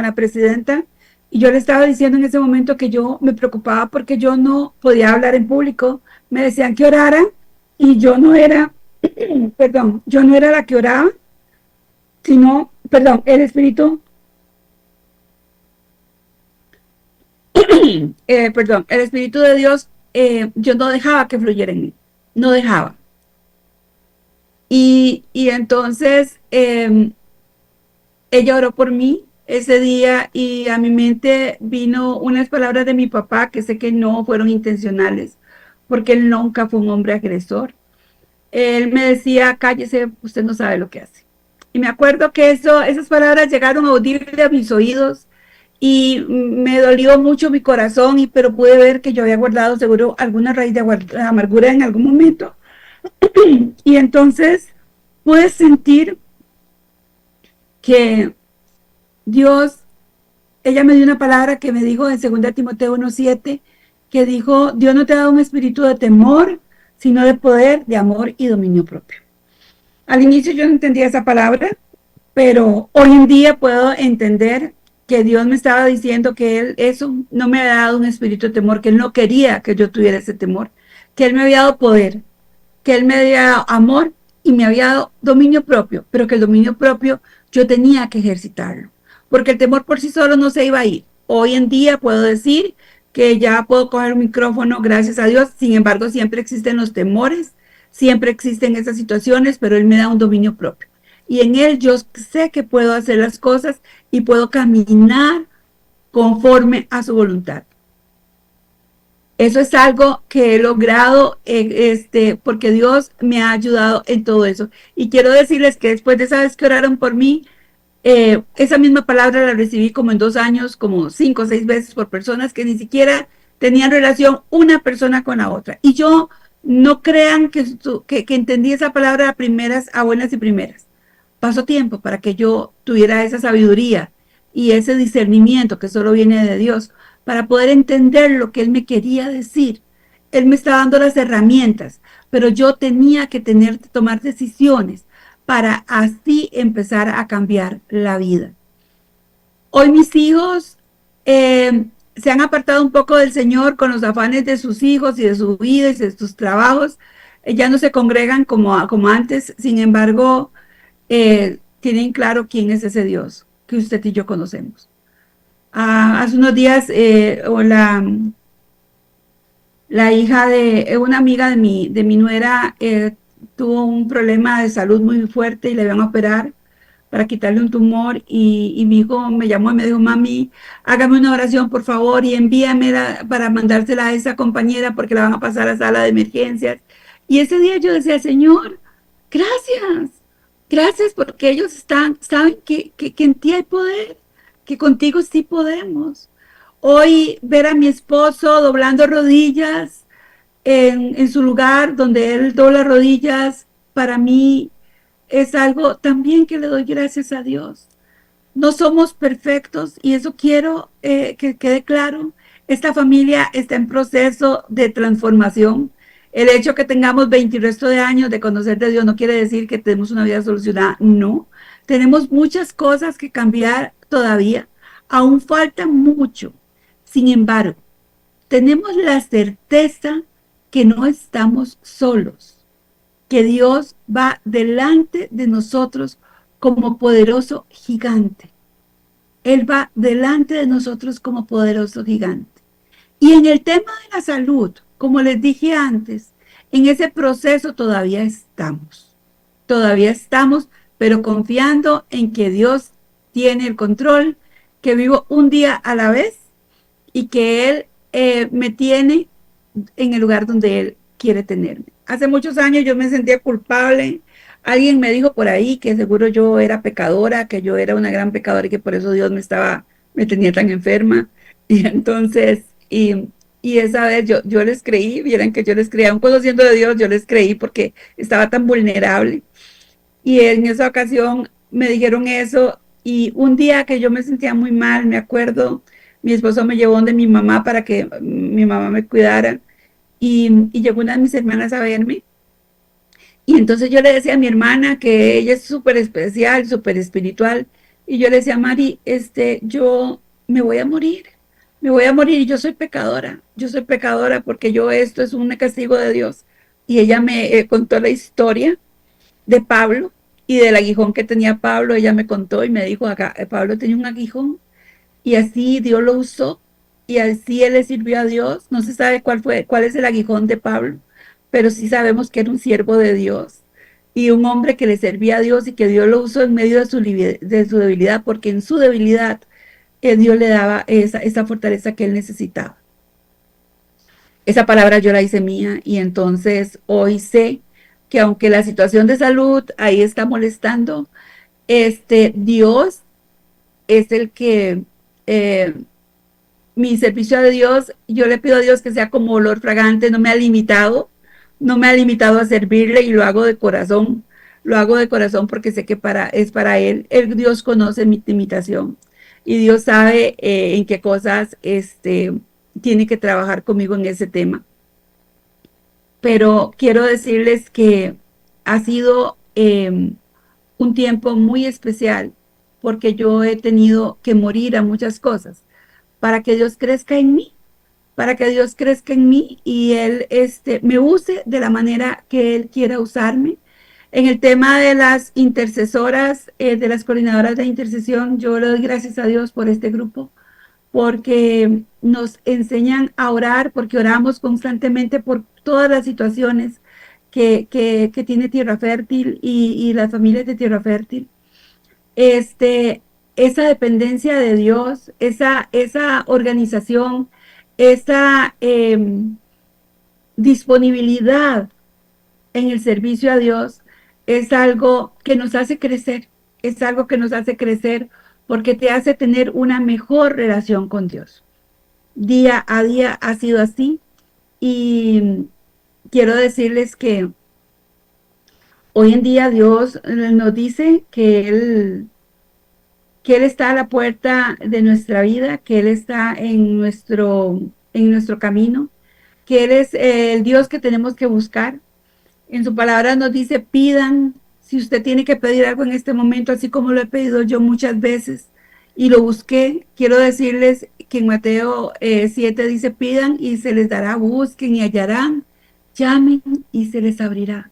la presidenta y yo le estaba diciendo en ese momento que yo me preocupaba porque yo no podía hablar en público. Me decían que orara y yo no era, perdón, yo no era la que oraba, sino, perdón, el Espíritu, perdón, el Espíritu de Dios, yo no dejaba que fluyera en mí, no dejaba. Y entonces ella oró por mí ese día y a mi mente vino unas palabras de mi papá que sé que no fueron intencionales, porque él nunca fue un hombre agresor. Él me decía, cállese, usted no sabe lo que hace. Y me acuerdo que esas palabras llegaron a audible a mis oídos y me dolió mucho mi corazón, pero pude ver que yo había guardado seguro alguna raíz de amargura en algún momento. Y entonces pude sentir que Dios, ella me dio una palabra que me dijo en 2 Timoteo 1:7, que dijo, Dios no te ha dado un espíritu de temor, sino de poder, de amor y dominio propio. Al inicio yo no entendía esa palabra, pero hoy en día puedo entender que Dios me estaba diciendo que Él eso no me había dado un espíritu de temor, que Él no quería que yo tuviera ese temor, que Él me había dado poder, que Él me había dado amor y me había dado dominio propio, pero que el dominio propio yo tenía que ejercitarlo, porque el temor por sí solo no se iba a ir. Hoy en día puedo decir que ya puedo coger un micrófono, gracias a Dios. Sin embargo, siempre existen los temores, siempre existen esas situaciones, pero Él me da un dominio propio. Y en Él yo sé que puedo hacer las cosas y puedo caminar conforme a su voluntad. Eso es algo que he logrado porque Dios me ha ayudado en todo eso. Y quiero decirles que después de esa vez que oraron por mí, esa misma palabra la recibí como en 2 años, como 5 o 6 veces por personas que ni siquiera tenían relación una persona con la otra. Y yo no crean que entendí esa palabra a primeras, a buenas y primeras. Pasó tiempo para que yo tuviera esa sabiduría y ese discernimiento que solo viene de Dios para poder entender lo que Él me quería decir. Él me estaba dando las herramientas, pero yo tenía que tomar decisiones para así empezar a cambiar la vida. Hoy mis hijos se han apartado un poco del Señor con los afanes de sus hijos y de su vida y de sus trabajos. Ya no se congregan como antes, sin embargo, tienen claro quién es ese Dios que usted y yo conocemos. Hace unos días la hija de una amiga de mi nuera tuvo un problema de salud muy fuerte y le iban a operar para quitarle un tumor y mi hijo me llamó y me dijo, mami, hágame una oración por favor y envíamela para mandársela a esa compañera porque la van a pasar a sala de emergencias. Y ese día yo decía, Señor, gracias, gracias porque ellos saben que en ti hay poder, que contigo sí podemos. Hoy ver a mi esposo doblando rodillas en su lugar donde él dobla rodillas, para mí es algo también que le doy gracias a Dios. No somos perfectos y eso quiero que quede claro. Esta familia está en proceso de transformación. El hecho que tengamos 20 y resto de años de conocer de Dios no quiere decir que tenemos una vida solucionada. No, tenemos muchas cosas que cambiar todavía. Aún falta mucho. Sin embargo, tenemos la certeza que no estamos solos, que Dios va delante de nosotros como poderoso gigante. Él va delante de nosotros como poderoso gigante. Y en el tema de la salud, como les dije antes, en ese proceso todavía estamos, pero confiando en que Dios tiene el control, que vivo un día a la vez y que Él me tiene en el lugar donde Él quiere tenerme. Hace muchos años yo me sentía culpable. Alguien me dijo por ahí que seguro yo era pecadora, que yo era una gran pecadora y que por eso Dios me tenía tan enferma. Y entonces, y esa vez yo les creí, vieran que yo les creía, aun conociendo de Dios, yo les creí porque estaba tan vulnerable. Y en esa ocasión me dijeron eso y un día que yo me sentía muy mal, me acuerdo, mi esposo me llevó donde mi mamá para que mi mamá me cuidara y llegó una de mis hermanas a verme y entonces yo le decía a mi hermana que ella es súper especial, súper espiritual y yo le decía, Mari, yo me voy a morir y yo soy pecadora porque esto es un castigo de Dios. Y ella me contó la historia de Pablo y del aguijón que tenía Pablo. Ella me contó y me dijo, acá Pablo tenía un aguijón y así Dios lo usó y así él le sirvió a Dios. No se sabe cuál es el aguijón de Pablo, pero sí sabemos que era un siervo de Dios y un hombre que le servía a Dios y que Dios lo usó en medio de su debilidad, porque en su debilidad Dios le daba esa fortaleza que él necesitaba. Esa palabra yo la hice mía y entonces hoy sé que aunque la situación de salud ahí está molestando, Dios es el que mi servicio a Dios, yo le pido a Dios que sea como olor fragante, no me ha limitado a servirle y lo hago de corazón porque sé que es para Él. Dios conoce mi limitación y Dios sabe en qué cosas tiene que trabajar conmigo en ese tema. Pero quiero decirles que ha sido un tiempo muy especial porque yo he tenido que morir a muchas cosas para que Dios crezca en mí, y Él me use de la manera que Él quiera usarme. En el tema de las intercesoras, de las coordinadoras de intercesión, yo le doy gracias a Dios por este grupo, porque nos enseñan a orar, porque oramos constantemente por todas las situaciones que tiene Tierra Fértil y las familias de Tierra Fértil. Esa dependencia de Dios, esa organización, esa disponibilidad en el servicio a Dios es algo que nos hace crecer, porque te hace tener una mejor relación con Dios. Día a día ha sido así y quiero decirles que hoy en día Dios nos dice que Él está a la puerta de nuestra vida, que Él está en nuestro camino, que Él es el Dios que tenemos que buscar. En su palabra nos dice, pidan, si usted tiene que pedir algo en este momento, así como lo he pedido yo muchas veces y lo busqué. Quiero decirles que en Mateo 7 dice, pidan y se les dará, busquen y hallarán, llamen y se les abrirá.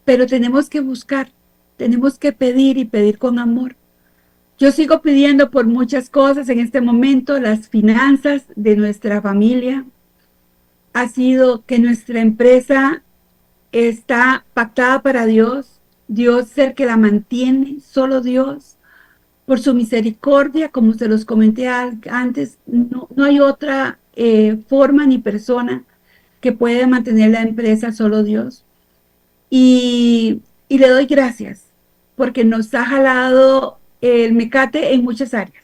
Pero tenemos que buscar, tenemos que pedir y pedir con amor. Yo sigo pidiendo por muchas cosas en este momento. Las finanzas de nuestra familia ha sido que nuestra empresa está pactada para Dios Dios es el que la mantiene, solo Dios, por su misericordia, como se los comenté antes, no hay otra forma ni persona que pueda mantener la empresa, solo Dios. Y le doy gracias, porque nos ha jalado el mecate en muchas áreas.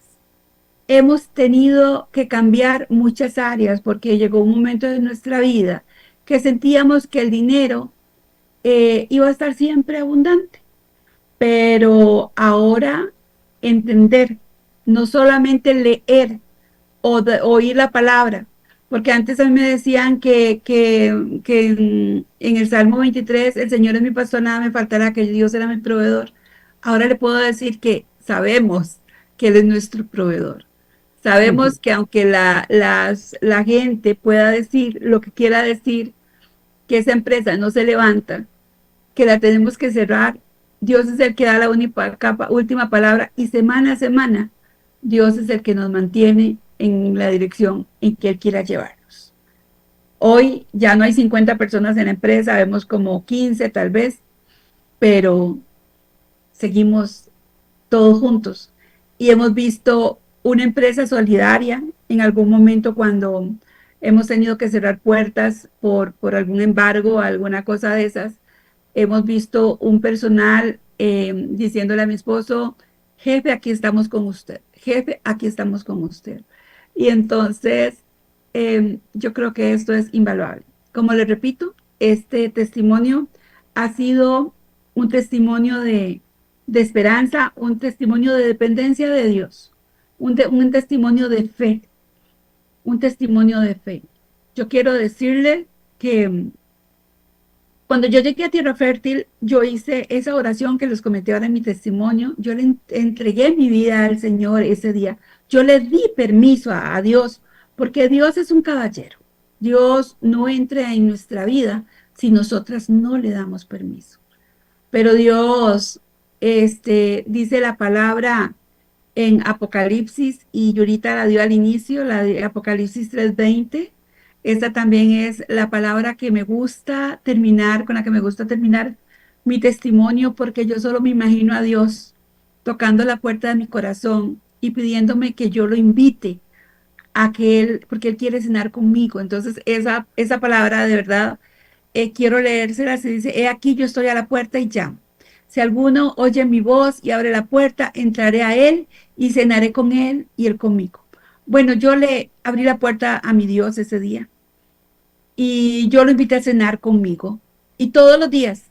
Hemos tenido que cambiar muchas áreas porque llegó un momento de nuestra vida que sentíamos que el dinero iba a estar siempre abundante, pero ahora entender, no solamente leer o oír la palabra, porque antes a mí me decían que en el Salmo 23, el Señor es mi pastor, nada me faltará, que Dios era mi proveedor. Ahora le puedo decir que sabemos que Él es nuestro proveedor. Sabemos que aunque la gente pueda decir lo que quiera decir, que esa empresa no se levanta, que la tenemos que cerrar, Dios es el que da la última palabra y semana a semana, Dios es el que nos mantiene en la dirección en que Él quiera llevarnos. Hoy ya no hay 50 personas en la empresa, vemos como 15 tal vez, pero seguimos todos juntos y hemos visto una empresa solidaria en algún momento cuando hemos tenido que cerrar puertas por algún embargo, alguna cosa de esas. Hemos visto un personal diciéndole a mi esposo, jefe, aquí estamos con usted, jefe, aquí estamos con usted. Y entonces yo creo que esto es invaluable. Como le repito, este testimonio ha sido un testimonio de esperanza, un testimonio de dependencia de Dios, un testimonio de fe, un testimonio de fe. Yo quiero decirle que cuando yo llegué a Tierra Fértil, yo hice esa oración que les comenté ahora en mi testimonio. Yo le entregué mi vida al Señor ese día. Yo le di permiso a Dios, porque Dios es un caballero. Dios no entra en nuestra vida si nosotras no le damos permiso. Pero Dios, dice la palabra en Apocalipsis, y yo ahorita la dio al inicio, la de Apocalipsis 3:20. Esta también es la palabra que me gusta terminar, con la que me gusta terminar mi testimonio, porque yo solo me imagino a Dios tocando la puerta de mi corazón y pidiéndome que yo lo invite a que Él, porque Él quiere cenar conmigo. Entonces esa palabra de verdad, quiero leérsela, se dice, he aquí yo estoy a la puerta y llamo. Si alguno oye mi voz y abre la puerta, entraré a Él y cenaré con Él y Él conmigo. Bueno, yo le abrí la puerta a mi Dios ese día y yo lo invité a cenar conmigo. Y todos los días,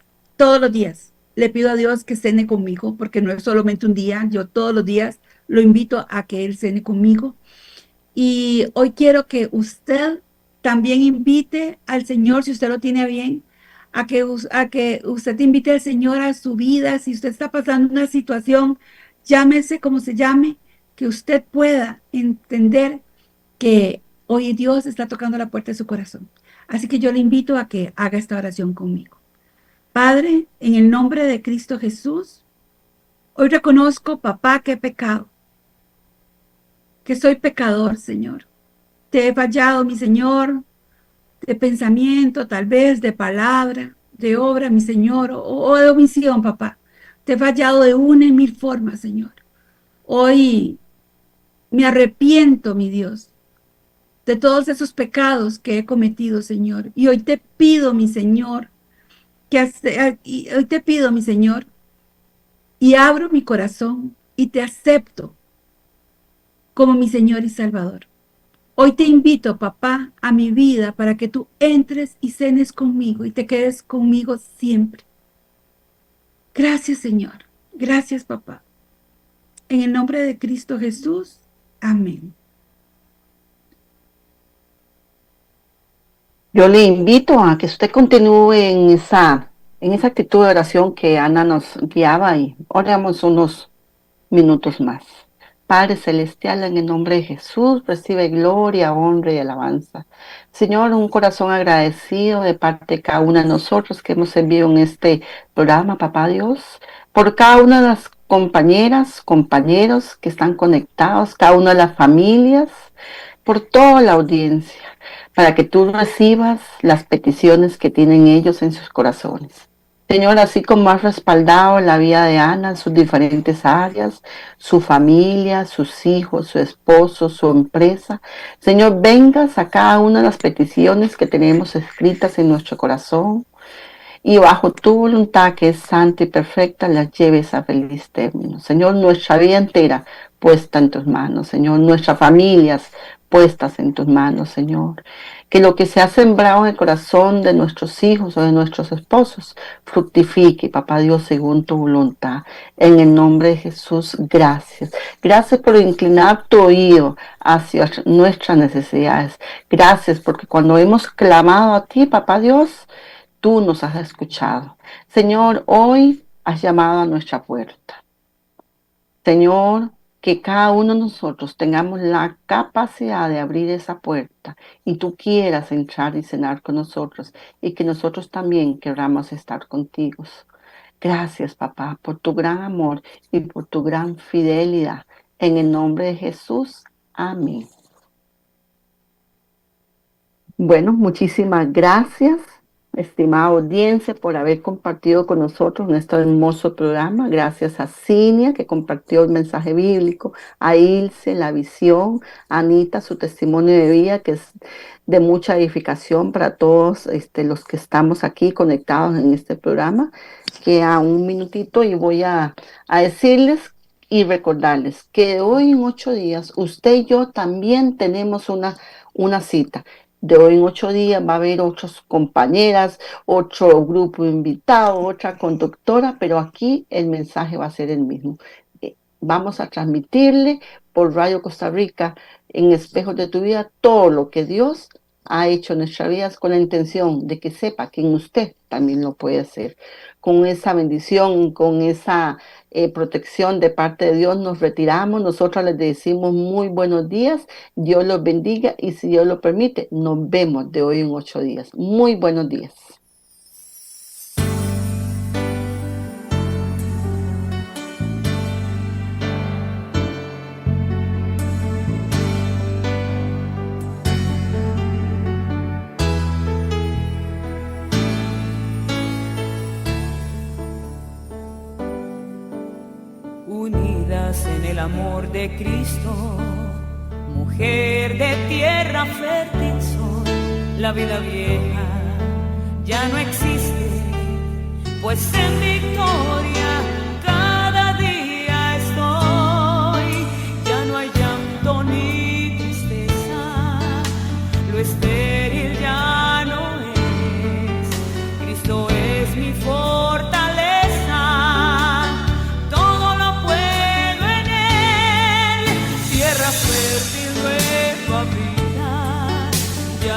le pido a Dios que cene conmigo, porque no es solamente un día, yo todos los días lo invito a que Él cene conmigo. Y hoy quiero que usted también invite al Señor, si usted lo tiene bien, a que usted invite al Señor a su vida. Si usted está pasando una situación, llámese como se llame, que usted pueda entender que hoy Dios está tocando la puerta de su corazón. Así que yo le invito a que haga esta oración conmigo. Padre, en el nombre de Cristo Jesús, hoy reconozco, papá, que he pecado, que soy pecador, Señor. Te he fallado, mi Señor, de pensamiento, tal vez, de palabra, de obra, mi Señor, o de omisión, papá. Te he fallado de una y mil formas, Señor. Hoy me arrepiento, mi Dios, de todos esos pecados que he cometido, Señor. Y hoy te pido, mi Señor, hoy te pido, mi Señor, y abro mi corazón y te acepto como mi Señor y Salvador. Hoy te invito, papá, a mi vida para que tú entres y cenes conmigo y te quedes conmigo siempre. Gracias, Señor. Gracias, papá. En el nombre de Cristo Jesús. Amén. Yo le invito a que usted continúe en esa actitud de oración que Ana nos guiaba y oremos unos minutos más. Padre Celestial, en el nombre de Jesús, recibe gloria, honra y alabanza. Señor, un corazón agradecido de parte de cada una de nosotros que hemos enviado en este programa, Papá Dios, por cada una de las compañeras, compañeros que están conectados, cada una de las familias, por toda la audiencia, para que tú recibas las peticiones que tienen ellos en sus corazones. Señor, así como has respaldado la vida de Ana en sus diferentes áreas, su familia, sus hijos, su esposo, su empresa, Señor, vengas a cada una de las peticiones que tenemos escritas en nuestro corazón y bajo tu voluntad que es santa y perfecta, las lleves a feliz término. Señor, nuestra vida entera puesta en tus manos, Señor, nuestras familias puestas en tus manos, Señor. Que lo que se ha sembrado en el corazón de nuestros hijos o de nuestros esposos fructifique, Papá Dios, según tu voluntad. En el nombre de Jesús, gracias. Gracias por inclinar tu oído hacia nuestras necesidades. Gracias porque cuando hemos clamado a ti, Papá Dios, tú nos has escuchado. Señor, hoy has llamado a nuestra puerta. Señor, que cada uno de nosotros tengamos la capacidad de abrir esa puerta y tú quieras entrar y cenar con nosotros y que nosotros también queramos estar contigo. Gracias, papá, por tu gran amor y por tu gran fidelidad. En el nombre de Jesús, amén. Bueno, muchísimas gracias, estimada audiencia, por haber compartido con nosotros en este hermoso programa. Gracias a Cinia, que compartió el mensaje bíblico, a Ilse, la visión, a Anita, su testimonio de vida, que es de mucha edificación para todos los que estamos aquí conectados en este programa. Queda un minutito y voy a decirles y recordarles que de hoy en 8 días, usted y yo también tenemos una cita. De hoy en 8 días va a haber otras compañeras, otro grupo invitado, otra conductora, pero aquí el mensaje va a ser el mismo. Vamos a transmitirle por Radio Costa Rica en Espejos de tu Vida todo lo que Dios ha hecho en nuestras vidas con la intención de que sepa que en usted también lo puede hacer. Con esa bendición, con esa protección de parte de Dios nos retiramos. Nosotros les decimos muy buenos días, Dios los bendiga y si Dios lo permite, nos vemos de hoy en 8 días. Muy buenos días. Unidas en el amor de Cristo, mujer de tierra fértil soy, la vida vieja ya no existe, pues en victoria cada día estoy, ya no hay llanto ni tristeza, lo estéril ya no es, Cristo es mi fortaleza.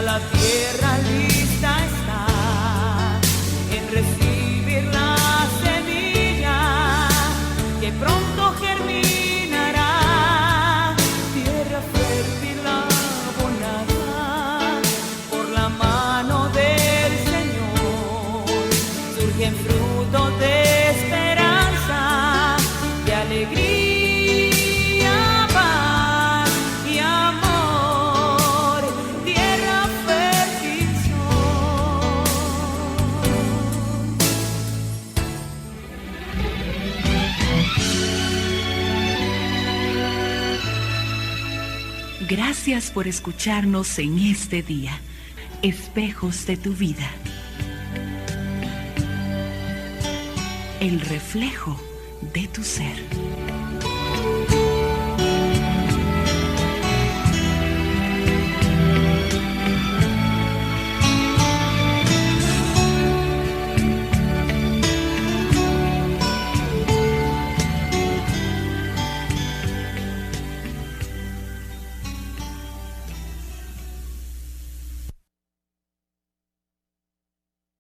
La tierra lista está en recibir la semilla que pronto germinará, tierra fértil abonada por la mano del Señor, surgen frutos de esperanza, de alegría. Gracias por escucharnos en este día. Espejos de tu vida. El reflejo de tu ser.